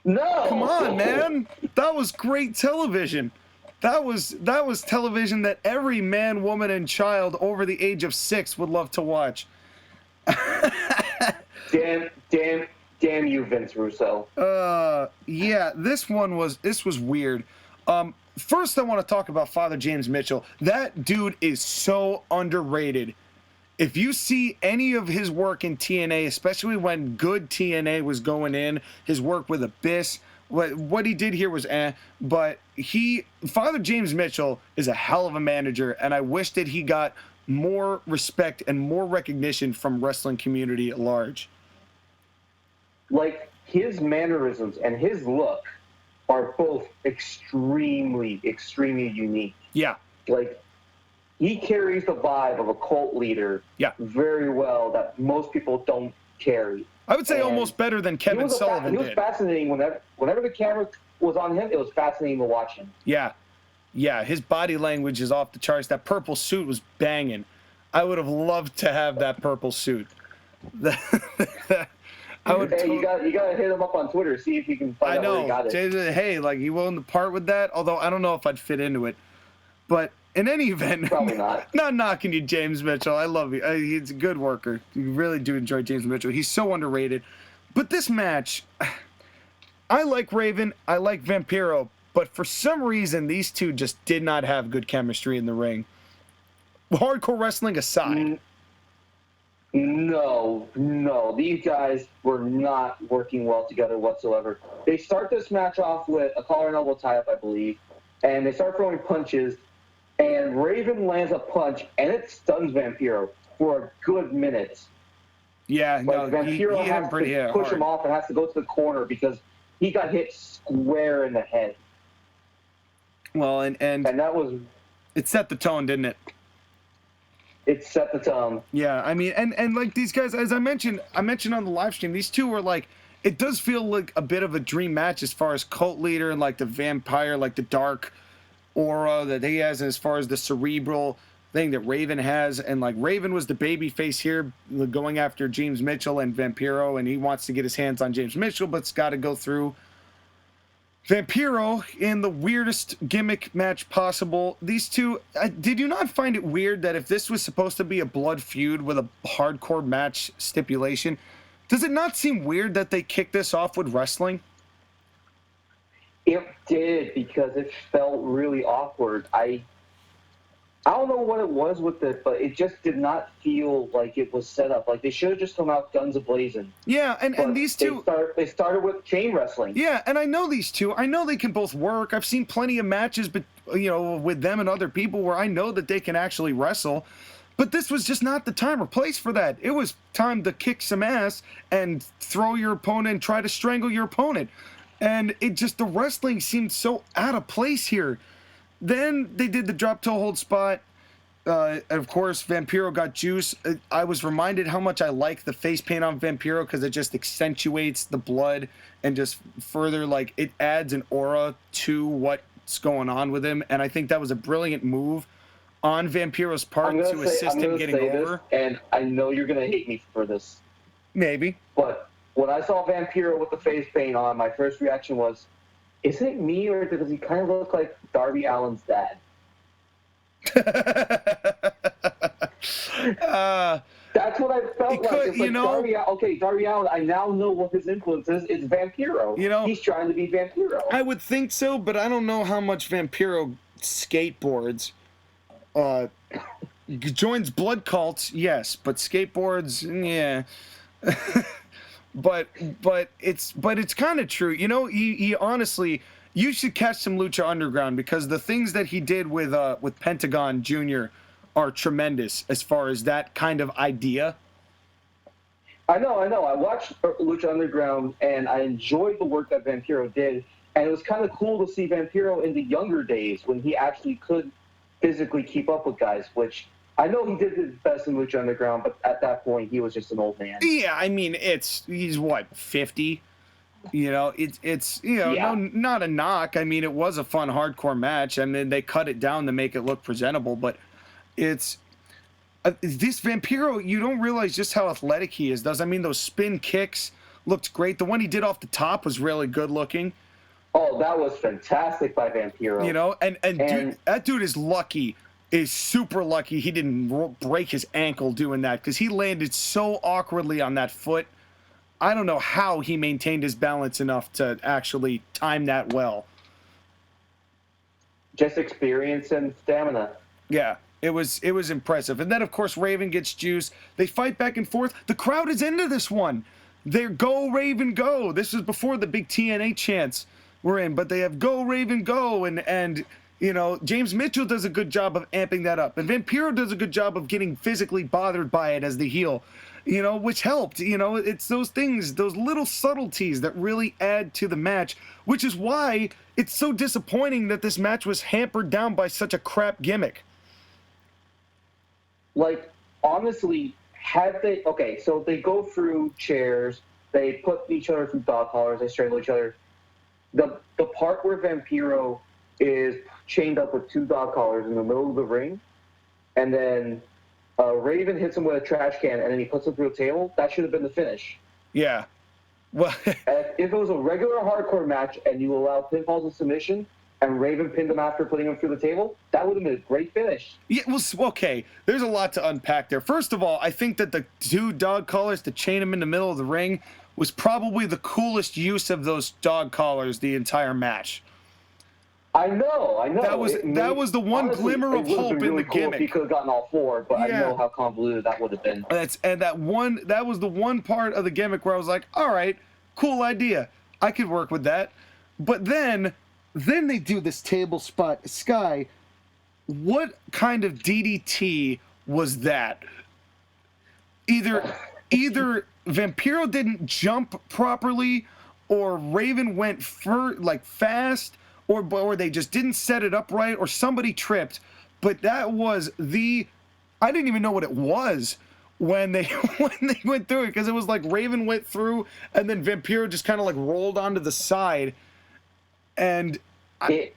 No. Come on, man. That was great television. That was television that every man, woman, and child over the age of 6 would love to watch. Damn you, Vince Russo. Yeah, this was weird. First, I want to talk about Father James Mitchell. That dude is so underrated. If you see any of his work in TNA, especially when good TNA was going in, his work with Abyss, what he did here was but Father James Mitchell is a hell of a manager, and I wish that he got more respect and more recognition from wrestling community at large. Like, his mannerisms and his look are both extremely, extremely unique. Yeah. Like, he carries the vibe of a cult leader very well that most people don't carry. I would say almost better than Kevin Sullivan did. He was fascinating whenever the camera was on him. It was fascinating to watch him. Yeah. Yeah, his body language is off the charts. That purple suit was banging. I would have loved to have that purple suit. You gotta hit him up on Twitter, see if you can find out where he got it. Hey, like, you willing to part with that? Although I don't know if I'd fit into it. But in any event, probably not. Not knocking you, James Mitchell. I love you. He's a good worker. You really do enjoy James Mitchell. He's so underrated. But this match, I like Raven. I like Vampiro. But for some reason, these two just did not have good chemistry in the ring. Hardcore wrestling aside. No. These guys were not working well together whatsoever. They start this match off with a collar and elbow tie-up, I believe, and they start throwing punches, and Raven lands a punch, and it stuns Vampiro for a good minute. Yeah, Vampiro has to push him off and has to go to the corner because he got hit square in the head. Well, and that was... It set the tone, didn't it? It set the tone. Yeah, I mean, and like these guys, as I mentioned on the live stream, these two were like, it does feel like a bit of a dream match as far as cult leader and like the vampire, like the dark aura that he has, and as far as the cerebral thing that Raven has. And like Raven was the baby face here going after James Mitchell and Vampiro, and he wants to get his hands on James Mitchell, but it's got to go through Vampiro in the weirdest gimmick match possible. These two, did you not find it weird that if this was supposed to be a blood feud with a hardcore match stipulation, does it not seem weird that they kicked this off with wrestling? It did, because it felt really awkward. I don't know what it was with it, but it just did not feel like it was set up. Like, they should have just come out guns a-blazing. Yeah, and these two... They started with chain wrestling. Yeah, and I know these two. I know they can both work. I've seen plenty of matches, but with them and other people where I know that they can actually wrestle. But this was just not the time or place for that. It was time to kick some ass and throw your opponent and try to strangle your opponent. And it just, the wrestling seemed so out of place here. Then they did the drop toe hold spot. Of course, Vampiro got juice. I was reminded how much I like the face paint on Vampiro because it just accentuates the blood and just further, like, it adds an aura to what's going on with him. And I think that was a brilliant move on Vampiro's part to assist him getting over. And I know you're going to hate me for this. Maybe. But when I saw Vampiro with the face paint on, my first reaction was, is it me or does he kind of look like Darby Allin's dad? That's what I felt like. It's like Darby Allin, I now know what his influence is. It's Vampiro. He's trying to be Vampiro. I would think so, but I don't know how much Vampiro skateboards. Joins blood cults, yes, but skateboards, yeah. but it's kind of true. He honestly, you should catch some Lucha Underground because the things that he did with Pentagon Jr. are tremendous as far as that kind of idea. I know. I watched Lucha Underground and I enjoyed the work that Vampiro did, and it was kind of cool to see Vampiro in the younger days when he actually could physically keep up with guys, which I know he did his best in Lucha Underground, but at that point he was just an old man. Yeah, I mean he's what, 50? It's no, not a knock. I mean, it was a fun hardcore match. I mean, they cut it down to make it look presentable, but it's this Vampiro, you don't realize just how athletic he is. I mean, those spin kicks looked great. The one he did off the top was really good looking. Oh, that was fantastic by Vampiro. And dude, that dude is super lucky he didn't break his ankle doing that because he landed so awkwardly on that foot. I don't know how he maintained his balance enough to actually time that well. Just experience and stamina. Yeah, it was impressive. And then, of course, Raven gets juice. They fight back and forth. The crowd is into this one. They're go, Raven, go. This is before the big TNA chants were in, but they have go, Raven, go. And James Mitchell does a good job of amping that up. And Vampiro does a good job of getting physically bothered by it as the heel. Which helped. It's those things, those little subtleties that really add to the match, which is why it's so disappointing that this match was hampered down by such a crap gimmick. Like, honestly, so they go through chairs, they put each other through dog collars, they strangle each other. The part where Vampiro is chained up with 2 dog collars in the middle of the ring, and then Raven hits him with a trash can, and then he puts him through a table. That should have been the finish. Yeah. Well, if it was a regular hardcore match and you allow pinfalls and submission, and Raven pinned him after putting him through the table, that would have been a great finish. Yeah, well, okay. There's a lot to unpack there. First of all, I think that the 2 dog collars to chain him in the middle of the ring was probably the coolest use of those dog collars the entire match. I know. That was the one glimmer of hope really in the cool gimmick. If he could have gotten all 4, but I know how convoluted that would have been. That was the one part of the gimmick where I was like, all right, cool idea. I could work with that. But then they do this table spot. Sky, what kind of DDT was that? Either Vampiro didn't jump properly, or Raven went fast, or they just didn't set it up right, or somebody tripped. But that was I didn't even know what it was when they went through it, because it was like Raven went through and then Vampiro just kind of like rolled onto the side. And I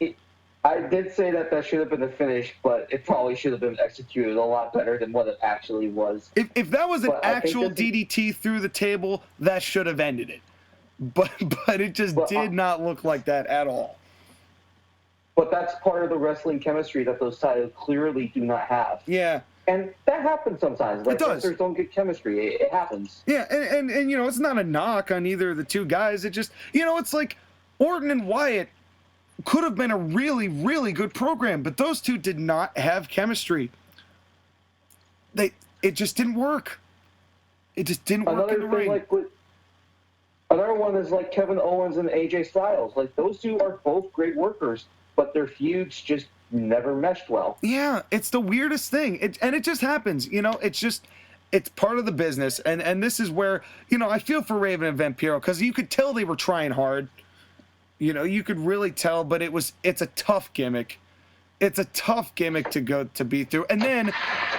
did say that should have been the finish, but it probably should have been executed a lot better than what it actually was. If that was an actual DDT through the table, that should have ended it. But it just did not look like that at all. But that's part of the wrestling chemistry that those sides clearly do not have. Yeah. And that happens sometimes. Like, it does. Wrestlers don't get chemistry. It happens. Yeah, and it's not a knock on either of the 2 guys. It just, it's like Orton and Wyatt could have been a really, really good program, but those 2 did not have chemistry. It just didn't work. It just didn't work in the ring. Another one is like Kevin Owens and AJ Styles. Like, those 2 are both great workers, but their feuds just never meshed well. Yeah, it's the weirdest thing. And it just happens, you know, it's part of the business. And this is where, you know, I feel for Raven and Vampiro, because you could tell they were trying hard. You know, you could really tell, but it's a tough gimmick. It's a tough gimmick to be through. And then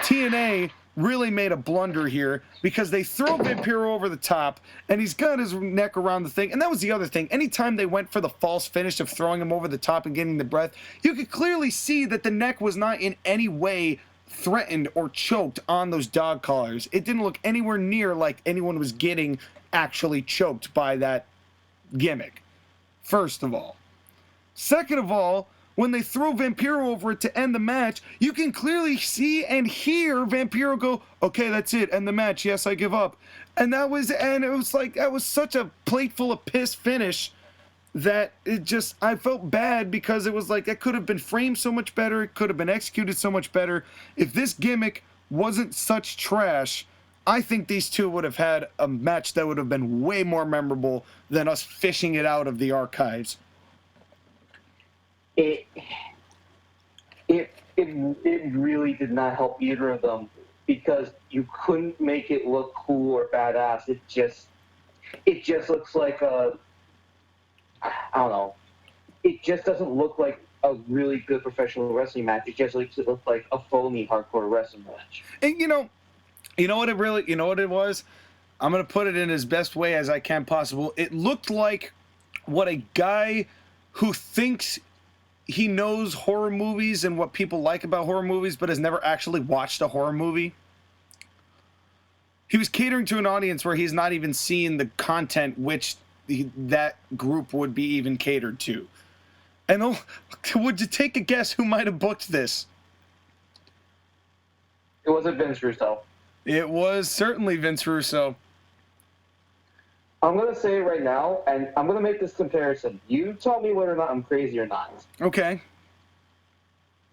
TNA really made a blunder here, because they throw Vampiro over the top, and he's got his neck around the thing. And that was the other thing. Anytime they went for the false finish of throwing him over the top and getting the breath, you could clearly see that the neck was not in any way threatened or choked on those dog collars. It didn't look anywhere near like anyone was getting actually choked by that gimmick, first of all. Second of all, when they throw Vampiro over it to end the match, you can clearly see and hear Vampiro go, okay, that's it, end the match, yes, I give up. And it was like, that was such a plate full of piss finish that I felt bad, because it was like, it could have been framed so much better, it could have been executed so much better. If this gimmick wasn't such trash, I think these two would have had a match that would have been way more memorable than us fishing it out of the archives. It really did not help either of them, because you couldn't make it look cool or badass. It just looks like I don't know. It just doesn't look like a really good professional wrestling match. It just looks like a phony hardcore wrestling match. And you know what it was? I'm gonna put it in as best way as I can possible. It looked like what a guy who thinks he knows horror movies and what people like about horror movies, but has never actually watched a horror movie. He was catering to an audience where he's not even seeing the content which that group would be even catered to. And would you take a guess who might have booked this? It wasn't Vince Russo. It was certainly Vince Russo. I'm going to say it right now, and I'm going to make this comparison. You tell me whether or not I'm crazy or not. Okay.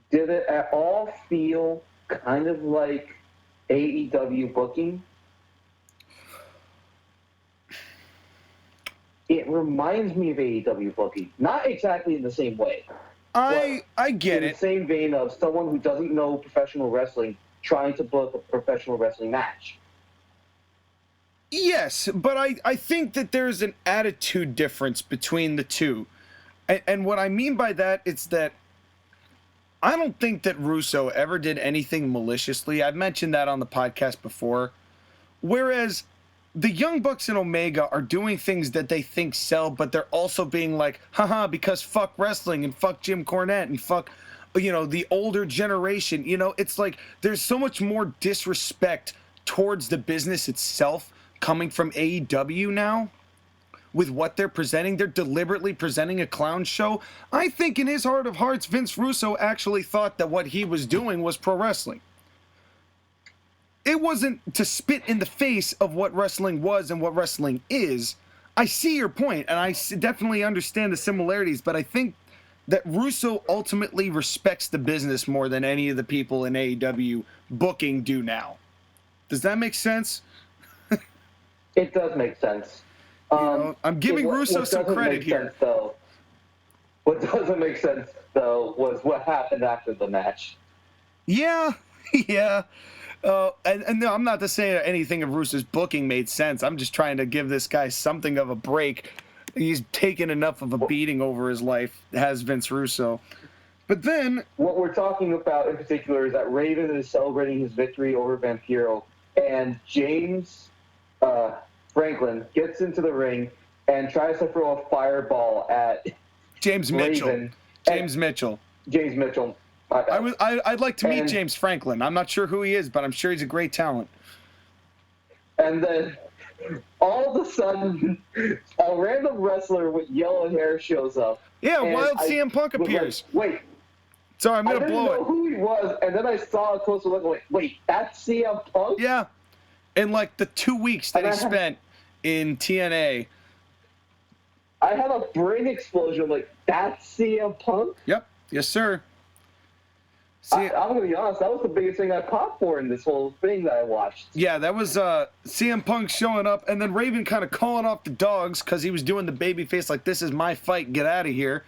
Did it at all feel kind of like AEW booking? It reminds me of AEW booking. Not exactly in the same way. I get it. In the same vein of someone who doesn't know professional wrestling trying to book a professional wrestling match. Yes, but I think that there's an attitude difference between the two. And what I mean by that is that I don't think that Russo ever did anything maliciously. I've mentioned that on the podcast before. Whereas the Young Bucks and Omega are doing things that they think sell, but they're also being like, haha, because fuck wrestling and fuck Jim Cornette and fuck, you know, the older generation. You know, it's like there's so much more disrespect towards the business itself coming from AEW now with what they're presenting. They're deliberately presenting a clown show. I think in his heart of hearts, Vince Russo actually thought that what he was doing was pro wrestling. It wasn't to spit in the face of what wrestling was and what wrestling is. I see your point, and I definitely understand the similarities, but I think that Russo ultimately respects the business more than any of the people in AEW booking do now. Does that make sense? It does make sense. I'm giving Russo some credit here. What doesn't make sense, though, was what happened after the match. Yeah, yeah. And no, I'm not to say that anything of Russo's booking made sense. I'm just trying to give this guy something of a break. He's taken enough of a beating over his life, has Vince Russo. But then... What we're talking about in particular is that Raven is celebrating his victory over Vampiro, and James... Franklin gets into the ring and tries to throw a fireball at James Mitchell. Raven. James Mitchell. I'd like to meet James Franklin. I'm not sure who he is, but I'm sure he's a great talent. And then all of a sudden, a random wrestler with yellow hair shows up. Yeah, Wild CM Punk appears. Like, wait. Sorry, I'm going to blow it. I didn't know who he was, and then I saw a closer look. Like, wait, that's CM Punk? Yeah. In like the 2 weeks that he spent in TNA. I had a brain explosion. Like, that's CM Punk? Yep. Yes, sir. I'm going to be honest. That was the biggest thing I popped for in this whole thing that I watched. Yeah, that was CM Punk showing up, and then Raven kind of calling off the dogs because he was doing the baby face like, this is my fight, get out of here.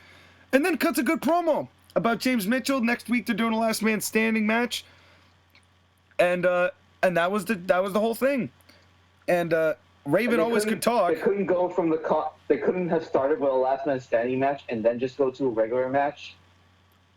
And then cuts a good promo. about James Mitchell. Next week they're doing a last man standing match, and that was the whole thing. And Raven always could talk. They couldn't go from they couldn't have started with a last man standing match and then just go to a regular match.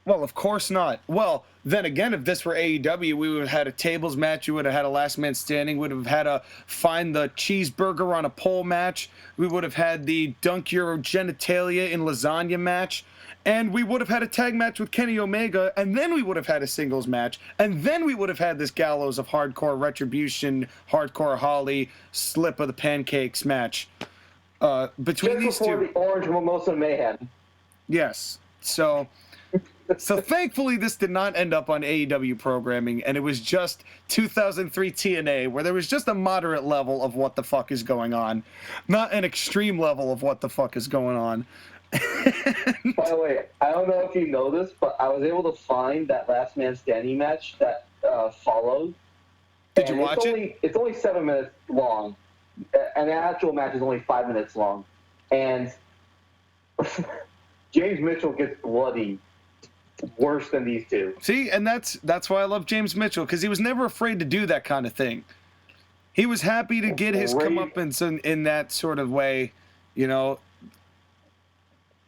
Well, of course not. Well, then again, if this were AEW, we would have had a tables match. We would have had a last man standing. We would have had a find the cheeseburger on a pole match. We would have had the dunk your genitalia in lasagna match. And we would have had a tag match with Kenny Omega. And then we would have had a singles match. And then we would have had this Gallows of Hardcore Retribution, Hardcore Holly, Slip of the Pancakes match. Between these two. The Orange Mimosa Mayhem. Yes. So thankfully this did not end up on AEW programming, and it was just 2003 TNA, where there was just a moderate level of what the fuck is going on, not an extreme level of what the fuck is going on. By the way, I don't know if you know this, but I was able to find that last man standing match that followed. Did you watch it? It's only 7 minutes long, and the actual match is only 5 minutes long, and James Mitchell gets bloody worse than these two. See, and that's why I love James Mitchell, because he was never afraid to do that kind of thing. He was happy to get his comeuppance in that sort of way, you know.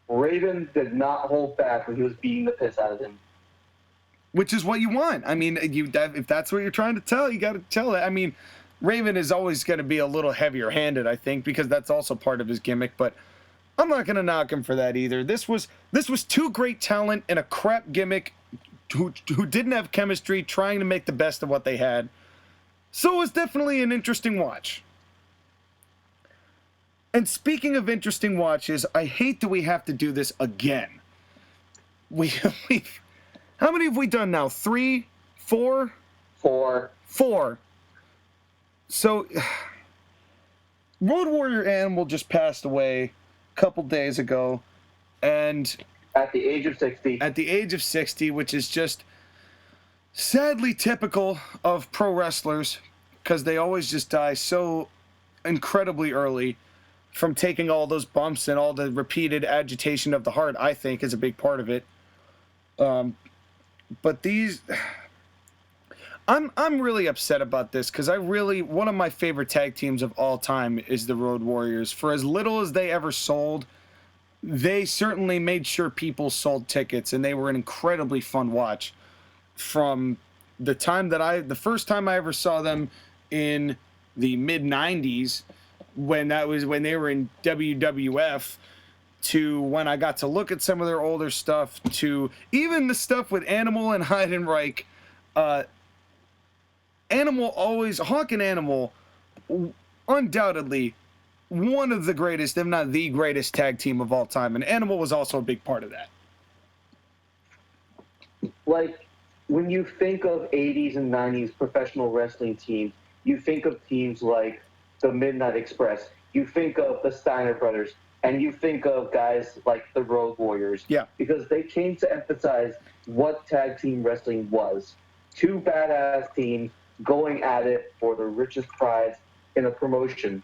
Raven did not hold back when he was beating the piss out of him. Which is what you want. I mean, if that's what you're trying to tell, you got to tell it. I mean, Raven is always going to be a little heavier-handed, I think, because that's also part of his gimmick, but I'm not going to knock him for that either. This was two great talent in a crap gimmick who didn't have chemistry, trying to make the best of what they had. So it was definitely an interesting watch. And speaking of interesting watches, I hate that we have to do this again. We how many have we done now? 3? 4? 4. 4. So Road Warrior Animal just passed away couple days ago, and at the age of 60, which is just sadly typical of pro wrestlers, because they always just die so incredibly early from taking all those bumps, and all the repeated agitation of the heart, I think, is a big part of it. But these, I'm really upset about this, because one of my favorite tag teams of all time is the Road Warriors. For as little as they ever sold, they certainly made sure people sold tickets, and they were an incredibly fun watch. From the first time I ever saw them in the mid-90s, when they were in WWF, to when I got to look at some of their older stuff, to even the stuff with Animal and Heidenreich. Hawk and Animal, undoubtedly one of the greatest, if not the greatest tag team of all time. And Animal was also a big part of that. Like, when you think of 80s and 90s professional wrestling teams, you think of teams like the Midnight Express, you think of the Steiner Brothers, and you think of guys like the Road Warriors. Yeah. Because they came to emphasize what tag team wrestling was. Two badass teams going at it for the richest prize in a promotion.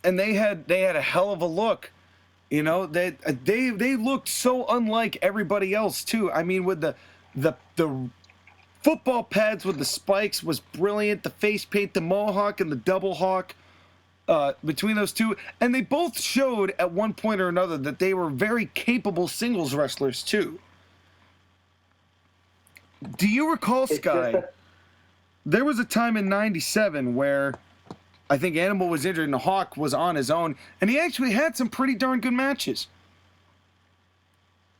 And they had a hell of a look. You know, they looked so unlike everybody else too. I mean, with the football pads with the spikes was brilliant. The face paint, the mohawk, and the double hawk between those two. And they both showed at one point or another that they were very capable singles wrestlers too. Do you recall, Sky? There was a time in '97 where I think Animal was injured and the Hawk was on his own, and he actually had some pretty darn good matches.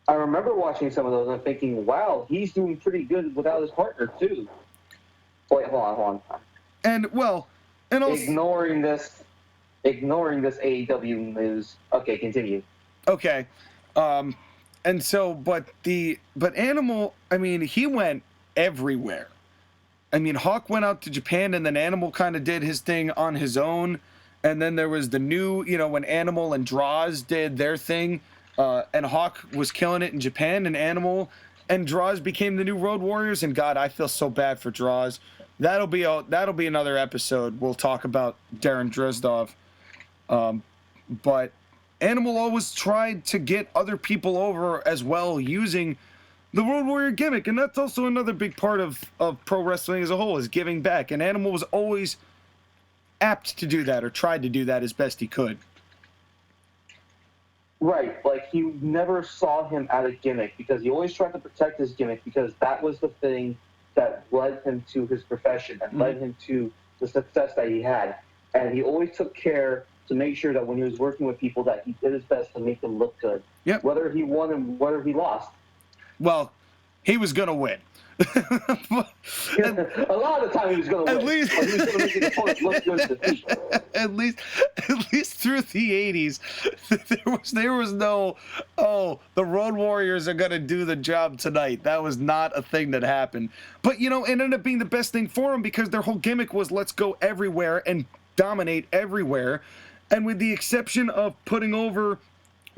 I remember watching some of those and thinking, wow, he's doing pretty good without his partner, too. Wait, hold on. And, well, and also... Ignoring this AEW news. Okay, continue. Okay. And so, but Animal, I mean, he went everywhere. I mean, Hawk went out to Japan, and then Animal kind of did his thing on his own. And then there was the new, when Animal and Draws did their thing, and Hawk was killing it in Japan, and Animal and Draws became the new Road Warriors. And God, I feel so bad for Draws. That'll be another episode. We'll talk about Darren Dresdov. But Animal always tried to get other people over as well, using the Road Warrior gimmick, and that's also another big part of pro wrestling as a whole, is giving back. And Animal was always apt to do that, or tried to do that as best he could. Right, like you never saw him at a gimmick because he always tried to protect his gimmick because that was the thing that led him to his profession and led him to the success that he had. And he always took care to make sure that when he was working with people that he did his best to make them look good. Yep. Whether he won and whether he lost. Well, he was going to win. A lot of the time he was going to win. Least, but he was going to make the opponent look good to the people. At least through the 80s, there was no, oh, the Road Warriors are going to do the job tonight. That was not a thing that happened. But, you know, it ended up being the best thing for them because their whole gimmick was let's go everywhere and dominate everywhere. And with the exception of putting over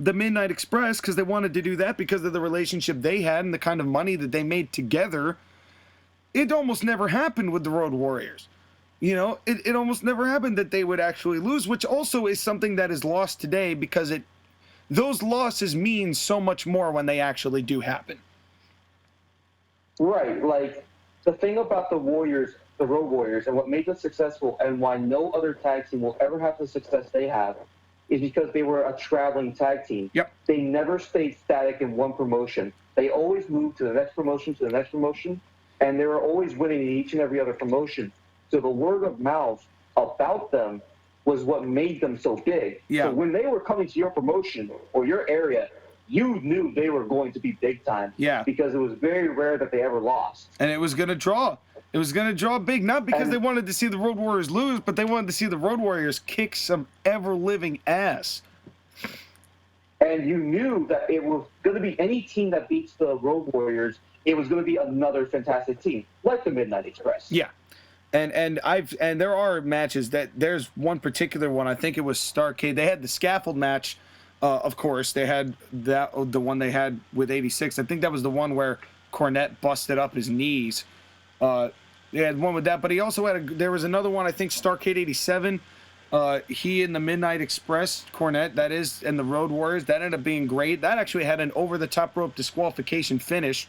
the Midnight Express, because they wanted to do that because of the relationship they had and the kind of money that they made together, it almost never happened with the Road Warriors. You know, it almost never happened that they would actually lose, which also is something that is lost today because those losses mean so much more when they actually do happen. Right, like the thing about the Warriors, the Road Warriors, and what made them successful and why no other tag team will ever have the success they have is because they were a traveling tag team. Yep. They never stayed static in one promotion. They always moved to the next promotion, and they were always winning in each and every other promotion. So the word of mouth about them was what made them so big. Yeah. So when they were coming to your promotion or your area, you knew they were going to be big time. Yeah. Because it was very rare that they ever lost. And it was going to draw. It was going to draw big, not because they wanted to see the Road Warriors lose, but they wanted to see the Road Warriors kick some ever-living ass. And you knew that it was going to be any team that beats the Road Warriors, it was going to be another fantastic team, like the Midnight Express. Yeah. And there are matches there's one particular one, I think it was Starrcade. They had the scaffold match, of course. They had the one they had with 86. I think that was the one where Cornette busted up his knees. They had one with that, but he also there was another one, I think Starrcade 87. He and the Midnight Express, Cornette, that is, and the Road Warriors, that ended up being great. That actually had an over-the-top rope disqualification finish,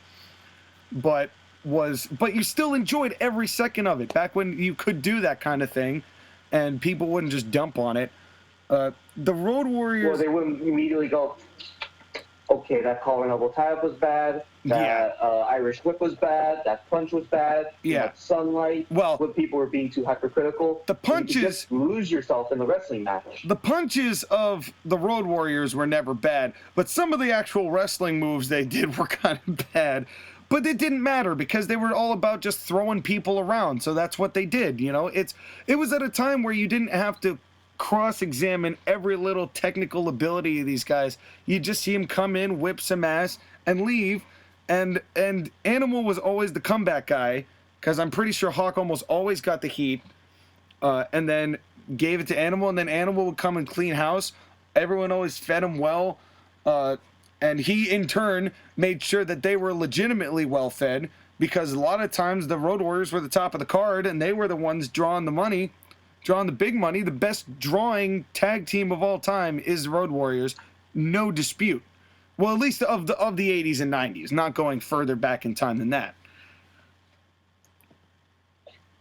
but you still enjoyed every second of it back when you could do that kind of thing and people wouldn't just dump on it. The Road Warriors... Well, they wouldn't immediately go, okay, that collar and elbow tie-up was bad, that Irish whip was bad, that punch was bad, that sunlight, when people were being too hypercritical. The punches... You just lose yourself in the wrestling match. The punches of the Road Warriors were never bad, but some of the actual wrestling moves they did were kind of bad. But it didn't matter because they were all about just throwing people around. So that's what they did, you know. It was at a time where you didn't have to cross-examine every little technical ability of these guys. You just see them come in, whip some ass, and leave. And Animal was always the comeback guy because I'm pretty sure Hawk almost always got the heat and then gave it to Animal, and then Animal would come and clean house. Everyone always fed him well. And he, in turn, made sure that they were legitimately well-fed because a lot of times the Road Warriors were the top of the card and they were the ones drawing the money, drawing the big money. The best drawing tag team of all time is the Road Warriors, no dispute. Well, at least of the 80s and 90s, not going further back in time than that.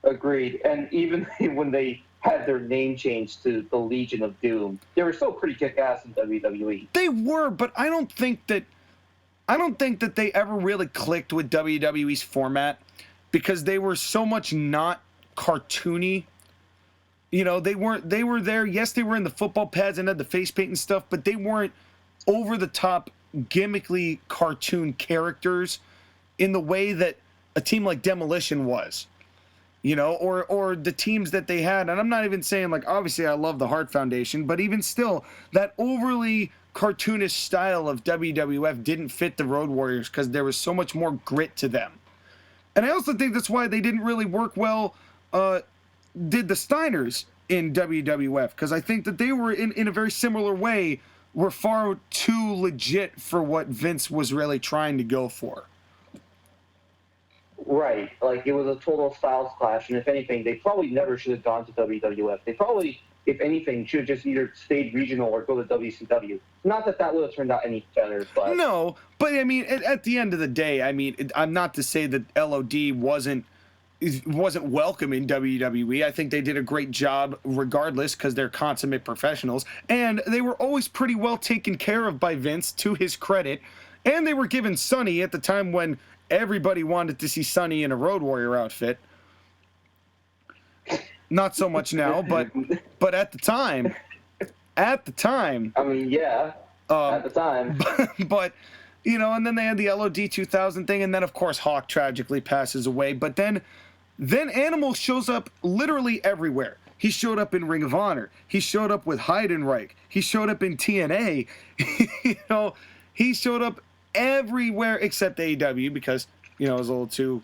Agreed. And even when they had their name changed to the Legion of Doom, they were still pretty kick-ass in WWE. They were, but I don't think that they ever really clicked with WWE's format because they were so much not cartoony. You know, they were there. Yes, they were in the football pads and had the face paint and stuff, but they weren't over-the-top, gimmickly cartoon characters in the way that a team like Demolition was. You know, or the teams that they had. And I'm not even saying, like, obviously I love the Hart Foundation, but even still, that overly cartoonish style of WWF didn't fit the Road Warriors because there was so much more grit to them. And I also think that's why they didn't really work well, did the Steiners in WWF, because I think that they were, in a very similar way, were far too legit for what Vince was really trying to go for. Right. Like, it was a total styles clash, and if anything, they probably never should have gone to WWF. They probably, if anything, should have just either stayed regional or go to WCW. Not that that would have turned out any better, but... No, but I mean, at the end of the day, I mean, I'm not to say that LOD wasn't welcome in WWE. I think they did a great job regardless because they're consummate professionals, and they were always pretty well taken care of by Vince, to his credit, and they were given Sonny at the time when everybody wanted to see Sonny in a Road Warrior outfit. Not so much now, but at the time, I mean, yeah, at the time. but you know, and then they had the LOD 2000 thing, and then of course Hawk tragically passes away. But then Animal shows up literally everywhere. He showed up in Ring of Honor. He showed up with Heidenreich. He showed up in TNA. You know, he showed up everywhere except AEW because, you know, it was a little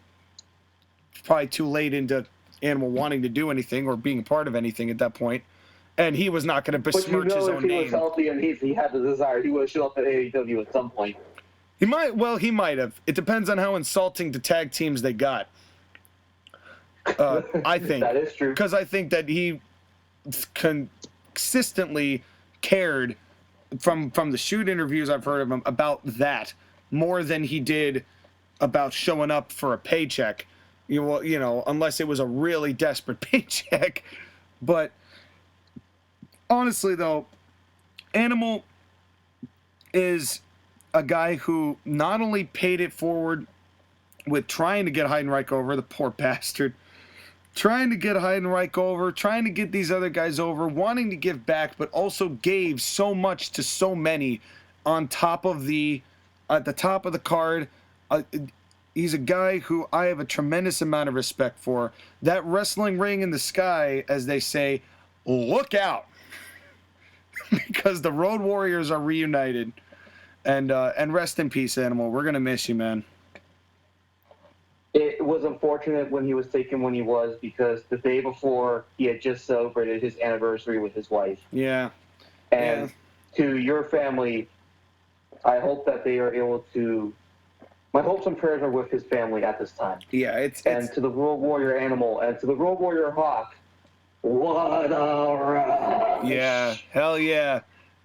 probably too late into Animal wanting to do anything or being a part of anything at that point. And he was not going to besmirch his own name. If he was healthy and he had the desire, he would have shown up at AEW at some point. He might have. It depends on how insulting to tag teams they got. I think. That is true. Because I think that he consistently cared from the shoot interviews I've heard of him about that more than he did about showing up for a paycheck. You know, unless it was a really desperate paycheck. But honestly, though, Animal is a guy who not only paid it forward with trying to get Heidenreich over, the poor bastard, trying to get Heidenreich over, trying to get these other guys over, wanting to give back, but also gave so much to so many on top of at the top of the card. He's a guy who I have a tremendous amount of respect for. That wrestling ring in the sky, as they say, look out. Because the Road Warriors are reunited. And rest in peace, Animal. We're going to miss you, man. It was unfortunate when he was taken when he was, because the day before he had just celebrated his anniversary with his wife. Yeah. And to your family, I hope that they are able to... My hopes and prayers are with his family at this time. Yeah, it's to the Road Warrior Animal and to the Road Warrior Hawk, what a rush! Yeah, hell yeah.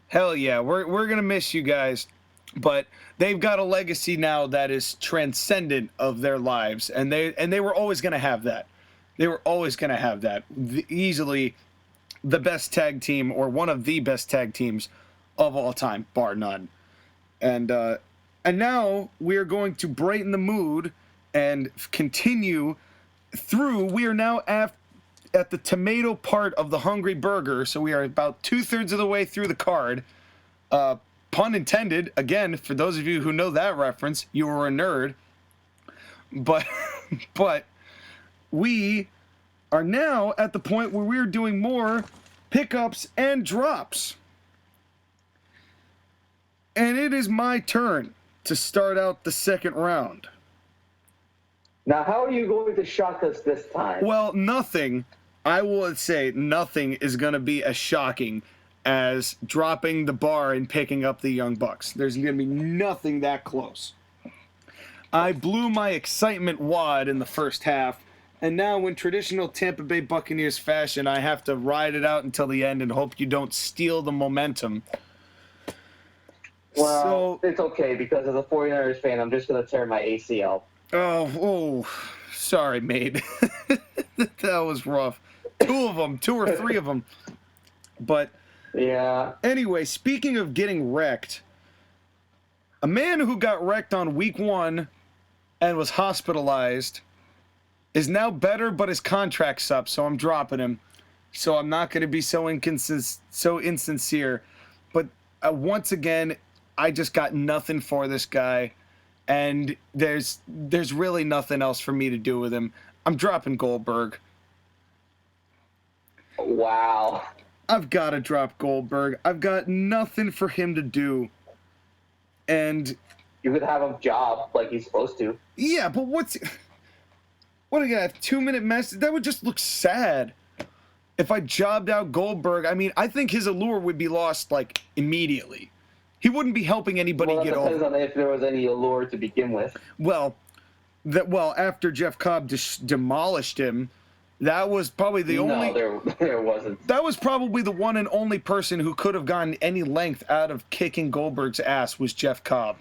Hell yeah. We're going to miss you guys. But they've got a legacy now that is transcendent of their lives, and they were always going to have that. They were always going to have that. Easily the best tag team, or one of the best tag teams of all time, bar none. And now we are going to brighten the mood and continue through. We are now at the tomato part of the Hungry Burger, so we are about 2/3 of the way through the card. Pun intended. Again, for those of you who know that reference, you were a nerd. But we are now at the point where we're doing more pickups and drops. And it is my turn to start out the second round. Now, how are you going to shock us this time? Well, nothing. I will say nothing is going to be as shocking as dropping the bar and picking up the Young Bucks. There's going to be nothing that close. I blew my excitement wad in the first half, and now in traditional Tampa Bay Buccaneers fashion, I have to ride it out until the end and hope you don't steal the momentum. Well, it's okay, because as a 49ers fan, I'm just going to tear my ACL. Oh, sorry, mate. That was rough. Two or three of them. But yeah. Anyway, speaking of getting wrecked, a man who got wrecked on week 1 and was hospitalized is now better, but his contract's up, so I'm dropping him. So I'm not going to be so insincere. But once again, I just got nothing for this guy, and there's really nothing else for me to do with him. I'm dropping Goldberg. Wow. I've got to drop Goldberg. I've got nothing for him to do. And you could have him job like he's supposed to. Yeah, but what are you gonna have, 2-minute match? That would just look sad. If I jobbed out Goldberg, I mean, I think his allure would be lost like immediately. He wouldn't be helping anybody get over. Depends on if there was any allure to begin with. Well, Well, after Jeff Cobb demolished him, that was probably the only. No, there wasn't. That was probably the one and only person who could have gotten any length out of kicking Goldberg's ass was Jeff Cobb.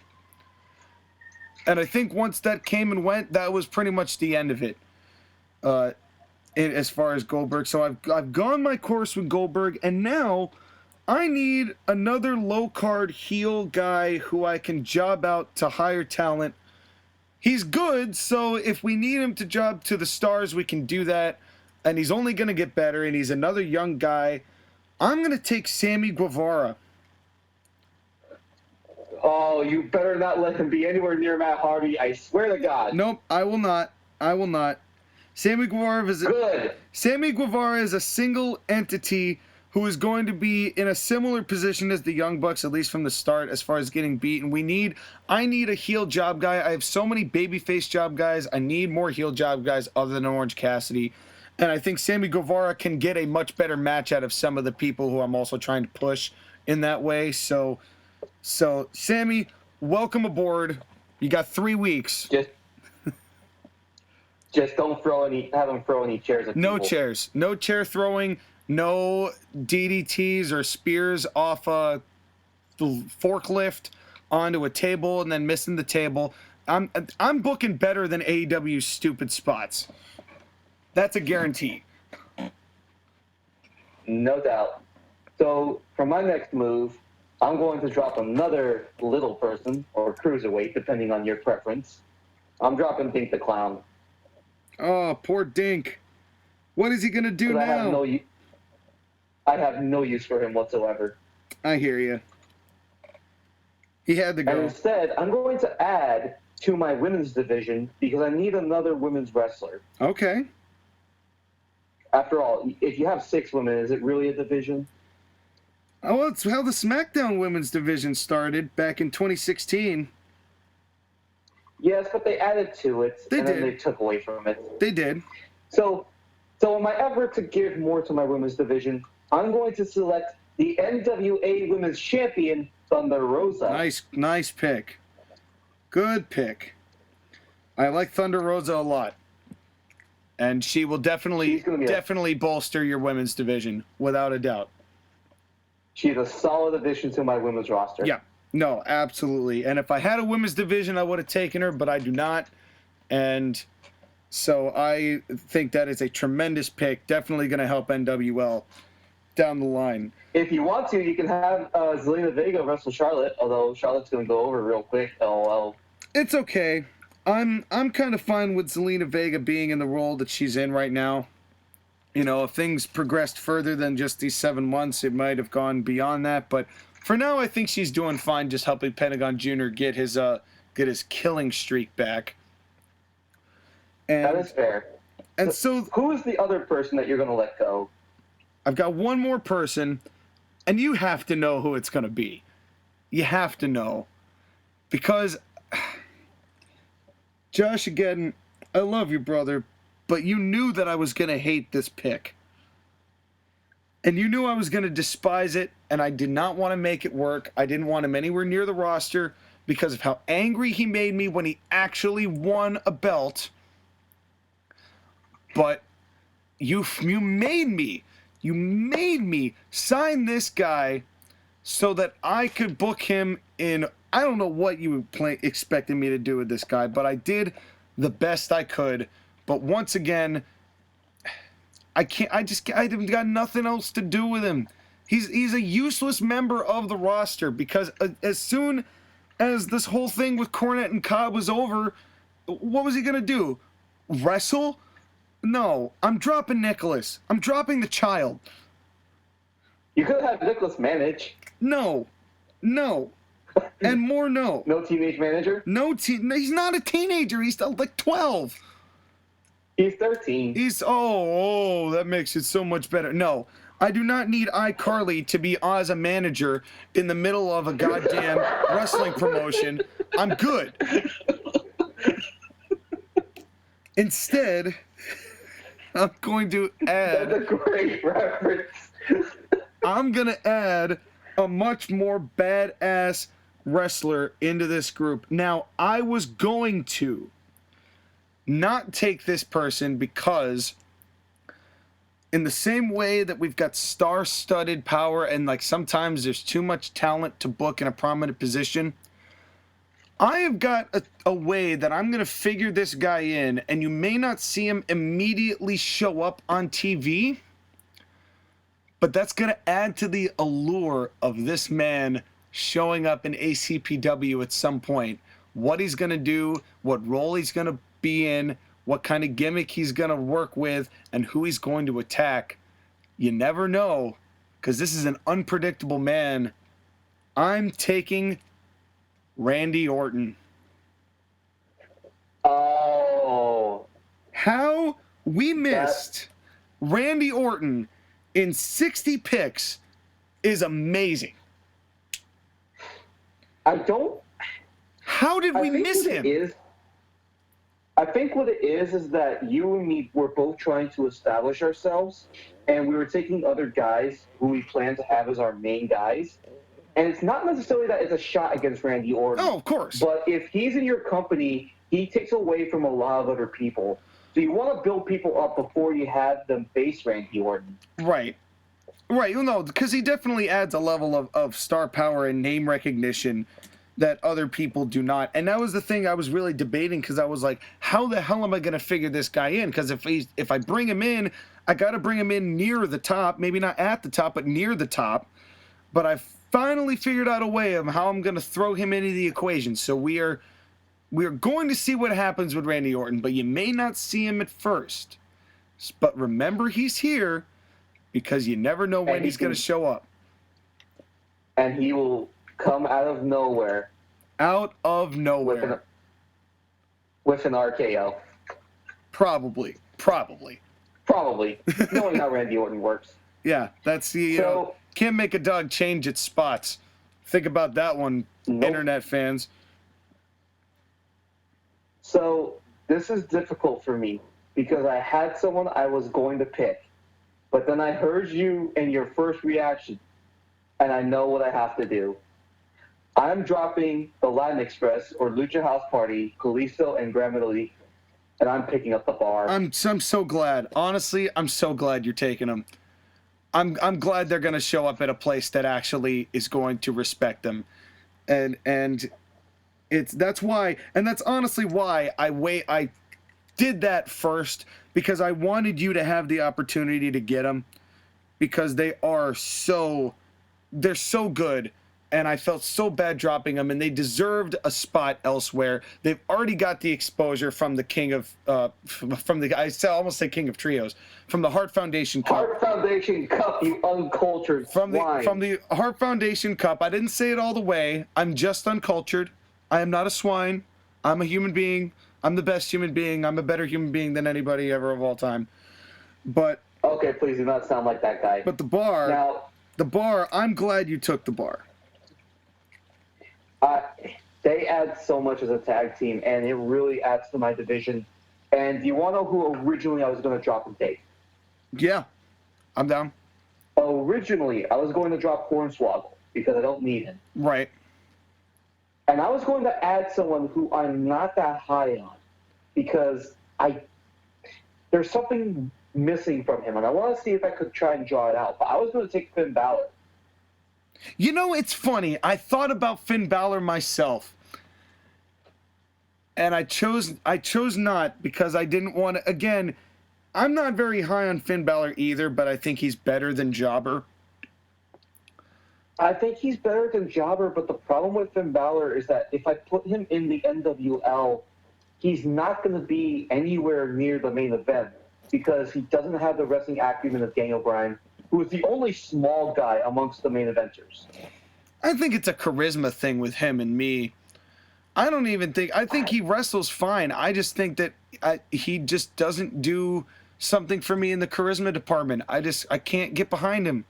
And I think once that came and went, that was pretty much the end of it. As far as Goldberg. So I've gone my course with Goldberg, and now I need another low-card heel guy who I can job out to higher talent. He's good, so if we need him to job to the stars, we can do that. And he's only going to get better, and he's another young guy. I'm going to take Sammy Guevara. Oh, you better not let him be anywhere near Matt Hardy. I swear to God. Nope, I will not. I will not. Sammy Guevara is a single entity who is going to be in a similar position as the Young Bucks, at least from the start, as far as getting beaten. I need a heel job guy. I have so many babyface job guys. I need more heel job guys other than Orange Cassidy. And I think Sammy Guevara can get a much better match out of some of the people who I'm also trying to push in that way. So Sammy, welcome aboard. You got 3 weeks. Just don't have him throw any chairs at people. No chairs. No chair throwing. No DDTs or spears off a forklift onto a table and then missing the table. I'm booking better than AEW's stupid spots. That's a guarantee. No doubt. So for my next move, I'm going to drop another little person or cruiserweight, depending on your preference. I'm dropping Dink the Clown. Oh, poor Dink. What is he going to do now? I have no use for him whatsoever. I hear you. He had to go. And instead, I'm going to add to my women's division because I need another women's wrestler. Okay. After all, if you have 6 women, is it really a division? Oh, well, it's how the SmackDown women's division started back in 2016. Yes, but they added to it, They then did. they took away from it. They did. So in my effort to give more to my women's division, I'm going to select the NWA Women's Champion, Thunder Rosa. Nice pick. Good pick. I like Thunder Rosa a lot. And she will definitely bolster your women's division, without a doubt. She's a solid addition to my women's roster. Yeah. No, absolutely. And if I had a women's division, I would have taken her, but I do not. And so I think that is a tremendous pick. Definitely going to help NWL down the line. If you want to, you can have Zelina Vega wrestle Charlotte, although Charlotte's going to go over real quick. LOL. It's okay. I'm kind of fine with Zelina Vega being in the role that she's in right now. You know, if things progressed further than just these 7 months, it might have gone beyond that. But for now, I think she's doing fine, just helping Pentagon Jr. get his killing streak back. And, that is fair. And so who is the other person that you're going to let go? I've got one more person, and you have to know who it's going to be. You have to know. Because, Josh, again, I love you, brother, but you knew that I was going to hate this pick. And you knew I was going to despise it, and I did not want to make it work. I didn't want him anywhere near the roster because of how angry he made me when he actually won a belt. But you made me sign this guy so that I could book him in. I don't know what you were expecting me to do with this guy, but I did the best I could. But once again, I got nothing else to do with him. He's a useless member of the roster because as soon as this whole thing with Cornette and Cobb was over, what was he going to do? Wrestle? No, I'm dropping Nicholas. I'm dropping the child. You could have Nicholas manage. No. And more no. No teenage manager? He's not a teenager. He's like 12. He's 13. That makes it so much better. No, I do not need iCarly to be as a manager in the middle of a goddamn wrestling promotion. I'm good. Instead, I'm going to add... That's a great reference. I'm going to add a much more badass wrestler into this group. Now, I was going to not take this person because in the same way that we've got star-studded power and like sometimes there's too much talent to book in a prominent position, I have got a way that I'm going to figure this guy in, and you may not see him immediately show up on TV, but that's going to add to the allure of this man showing up in ACPW at some point. What he's going to do, what role he's going to be in, what kind of gimmick he's going to work with, and who he's going to attack. You never know, because this is an unpredictable man. I'm taking Randy Orton. Oh. How we missed Randy Orton in 60 picks is amazing. How did we miss him? I think what it is that you and me were both trying to establish ourselves, and we were taking other guys who we plan to have as our main guys. And it's not necessarily that it's a shot against Randy Orton. Oh, of course. But if he's in your company, he takes away from a lot of other people. So you want to build people up before you have them face Randy Orton. Right. Right. Well, no, because he definitely adds a level of star power and name recognition that other people do not. And that was the thing I was really debating, because I was like, how the hell am I going to figure this guy in? Because if I bring him in, I got to bring him in near the top. Maybe not at the top, but near the top. But I finally figured out a way of how I'm going to throw him into the equation. So we are going to see what happens with Randy Orton, but you may not see him at first. But remember, he's here because you never know when he's going to show up. And he will come out of nowhere. Out of nowhere. With an RKO. Probably. Knowing how Randy Orton works. Yeah, that's the... can't make a dog change its spots. Think about that one, Internet fans. So this is difficult for me because I had someone I was going to pick, but then I heard you and your first reaction, and I know what I have to do. I'm dropping the Latin Express or Lucha House Party, Kalisto, and Gran Metalik, and I'm picking up the Bar. I'm so glad. Honestly, I'm so glad you're taking them. I'm glad they're going to show up at a place that actually is going to respect them, and that's honestly why I did that first, because I wanted you to have the opportunity to get them, because they're so good, and I felt so bad dropping them, and they deserved a spot elsewhere. They've already got the exposure from the king of I almost say king of trios, from the Hart Foundation Cup. Hart Foundation Cup, you uncultured swine. From the Hart Foundation Cup. I didn't say it all the way. I'm just uncultured. I am not a swine. I'm a human being. I'm the best human being. I'm a better human being than anybody ever of all time. But okay, please do not sound like that guy. But the Bar, I'm glad you took the Bar. They add so much as a tag team, and it really adds to my division. And do you want to know who originally I was going to drop in Dave? Yeah, I'm down. Originally, I was going to drop Hornswoggle because I don't need him. Right. And I was going to add someone who I'm not that high on because there's something missing from him, and I want to see if I could try and draw it out. But I was going to take Finn Balor. You know, it's funny. I thought about Finn Balor myself, and I chose not because I didn't want to. Again, I'm not very high on Finn Balor either, but I think he's better than Jobber. I think he's better than Jobber, but the problem with Finn Balor is that if I put him in the NWL, he's not going to be anywhere near the main event because he doesn't have the wrestling acumen of Daniel Bryan, who is the only small guy amongst the main eventers. I think it's a charisma thing with him and me. I think he wrestles fine. I just think that he just doesn't do something for me in the charisma department. I can't get behind him.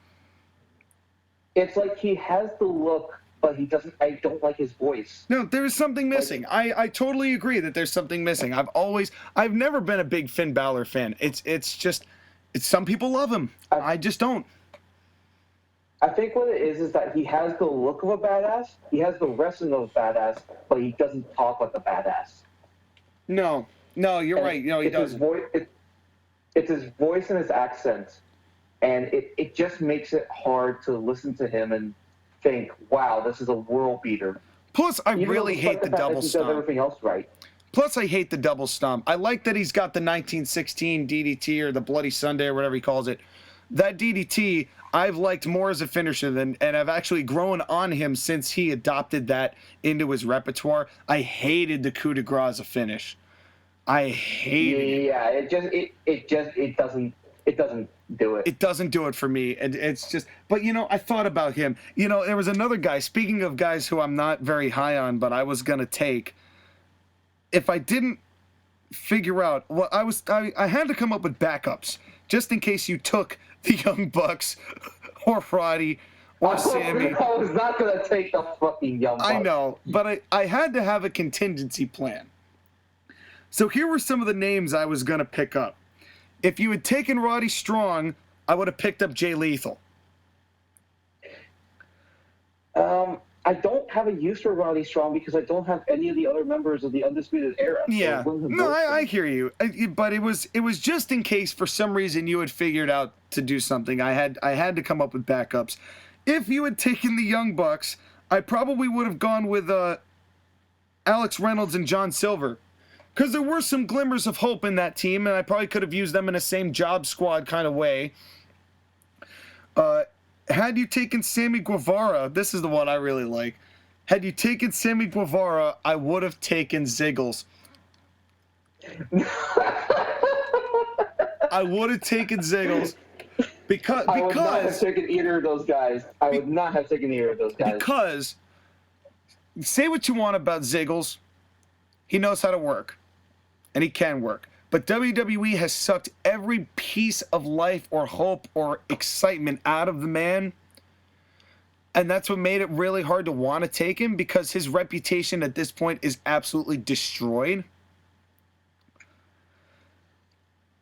It's like he has the look, but I don't like his voice. No, there's something missing. I totally agree that there's something missing. I've never been a big Finn Balor fan. It's some people love him. I just don't. I think what it is that he has the look of a badass, he has the wrestling of a badass, but he doesn't talk like a badass. No, No, you're right. No, he doesn't. It's his voice and his accent, and it just makes it hard to listen to him and think, wow, this is a world beater. Plus, I really hate the double He stomp. does everything else right. Plus, I hate the double stomp. I like that he's got the 1916 DDT or the Bloody Sunday or whatever he calls it. That DDT, I've liked more as a finisher and I've actually grown on him since he adopted that into his repertoire. I hated the coup de grace as a finish. I hated it. Yeah, it doesn't do it. It doesn't do it for me. And it's just, but I thought about him. There was another guy, speaking of guys who I'm not very high on, but I was going to take. If I didn't figure out, well, I had to come up with backups just in case you took the Young Bucks or Roddy or Sammy. I was not going to take the fucking Young Bucks. I know, but I had to have a contingency plan. So here were some of the names I was going to pick up. If you had taken Roddy Strong, I would have picked up Jay Lethal. I don't have a use for Roddy Strong because I don't have any of the other members of the Undisputed Era. Yeah, no, I hear you. But it was just in case for some reason you had figured out to do something. I had to come up with backups. If you had taken the Young Bucks, I probably would have gone with Alex Reynolds and John Silver. Because there were some glimmers of hope in that team, and I probably could have used them in the same job squad kind of way. Had you taken Sammy Guevara, this is the one I really like. Had you taken Sammy Guevara, I would have taken Ziggles. I would have taken Ziggles. Because I would not have taken either of those guys. Because, say what you want about Ziggles, he knows how to work. And he can work. But WWE has sucked every piece of life or hope or excitement out of the man. And that's what made it really hard to want to take him because his reputation at this point is absolutely destroyed.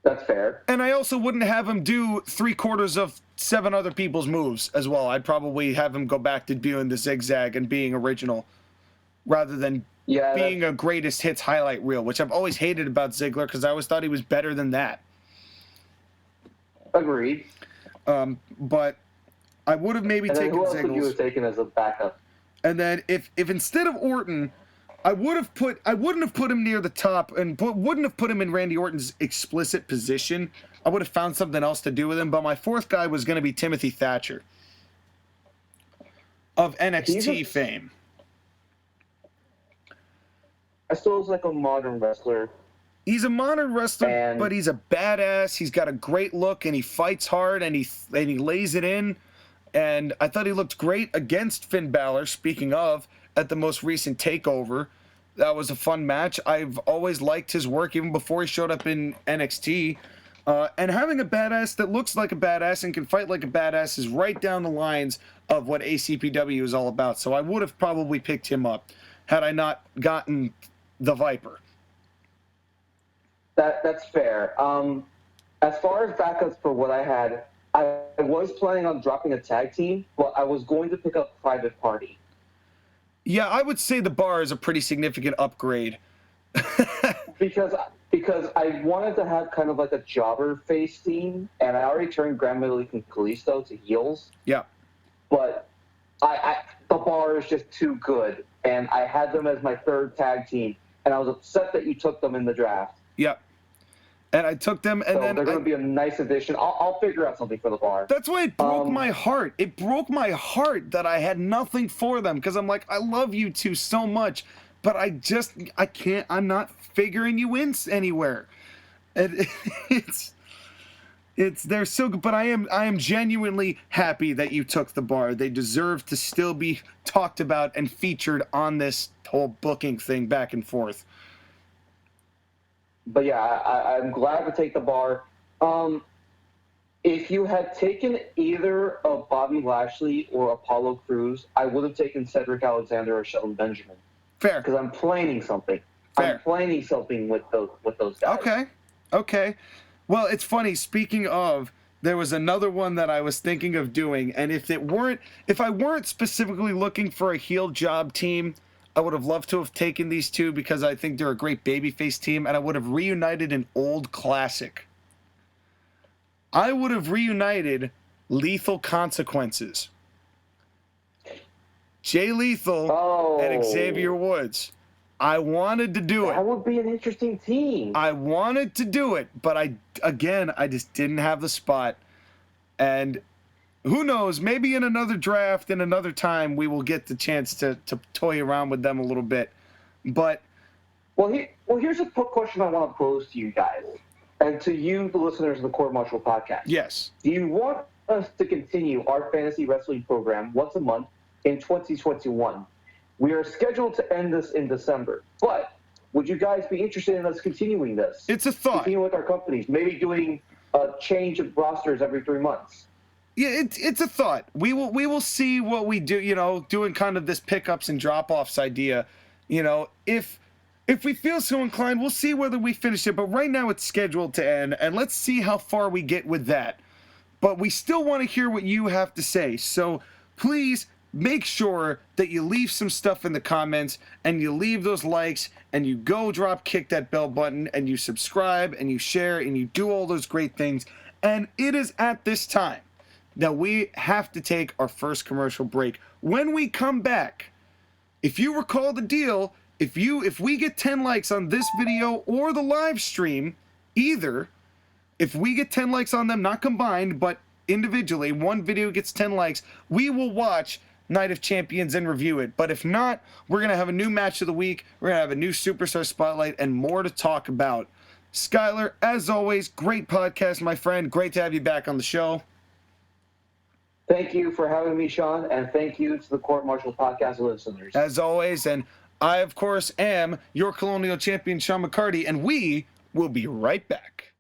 That's fair. And I also wouldn't have him do 3/4 of 7 other people's moves as well. I'd probably have him go back to doing the zigzag and being original rather than being a greatest hits highlight reel, which I've always hated about Ziggler because I always thought he was better than that. Agreed. But I would have maybe taken Ziggles. Who else Ziggles. would you have taken as a backup? And then if instead of Orton, I wouldn't have put him near the top and wouldn't have put him in Randy Orton's explicit position. I would have found something else to do with him. But my fourth guy was going to be Timothy Thatcher of NXT fame. I still was like a modern wrestler. He's a modern wrestler, but he's a badass. He's got a great look, and he fights hard, and he lays it in. And I thought he looked great against Finn Balor, speaking of, at the most recent TakeOver. That was a fun match. I've always liked his work, even before he showed up in NXT. And having a badass that looks like a badass and can fight like a badass is right down the lines of what ACPW is all about. So I would have probably picked him up had I not gotten the Viper. That's fair. As far as backups for what I had, I was planning on dropping a tag team, but I was going to pick up Private Party. Yeah, I would say the Bar is a pretty significant upgrade. because I wanted to have kind of like a jobber face team, and I already turned Grand Metalik and Kalisto to heels. Yeah. But the Bar is just too good, and I had them as my third tag team, and I was upset that you took them in the draft. Yeah. And I took them, and then they're going to be a nice addition. I'll figure out something for the Bar. That's why it broke my heart. It broke my heart that I had nothing for them because I'm like, I love you two so much, but I can't. I'm not figuring you in anywhere. And they're so good, but I am genuinely happy that you took the Bar. They deserve to still be talked about and featured on this whole booking thing back and forth. But yeah, I'm glad to take the Bar. If you had taken either of Bobby Lashley or Apollo Crews, I would have taken Cedric Alexander or Shelton Benjamin. Fair. Because I'm planning something. Fair. I'm planning something with those guys. Okay. Well, it's funny. Speaking of, there was another one that I was thinking of doing, and if I weren't specifically looking for a heel job team, I would have loved to have taken these two because I think they're a great babyface team, and I would have reunited an old classic. I would have reunited Lethal Consequences. Jay Lethal and Xavier Woods. I wanted to do it. That would be an interesting team. I wanted to do it, but I just didn't have the spot. And who knows, maybe in another draft, in another time, we will get the chance to toy around with them a little bit. But here's a question I want to pose to you guys, and to you, the listeners of the Court-Martail podcast. Yes. Do you want us to continue our fantasy wrestling program once a month in 2021? We are scheduled to end this in December, but would you guys be interested in us continuing this? It's a thought. Continuing with our companies, maybe doing a change of rosters every 3 months. Yeah, it's a thought. We will see what we do, doing kind of this pickups and drop-offs idea. If we feel so inclined, we'll see whether we finish it. But right now it's scheduled to end, and let's see how far we get with that. But we still want to hear what you have to say. So please make sure that you leave some stuff in the comments, and you leave those likes, and you go kick that bell button, and you subscribe, and you share, and you do all those great things. And it is at this time that we have to take our first commercial break. When we come back, if you recall the deal, if we get 10 likes on this video or the live stream, if we get 10 likes on them, not combined, but individually, one video gets 10 likes, we will watch Night of Champions and review it. But if not, we're going to have a new match of the week, we're going to have a new Superstar Spotlight, and more to talk about. Skyler, as always, great podcast, my friend. Great to have you back on the show. Thank you for having me, Sean, and thank you to the Court-Martail podcast listeners. As always, and I, of course, am your Colonial Champion, Sean McCarty, and we will be right back.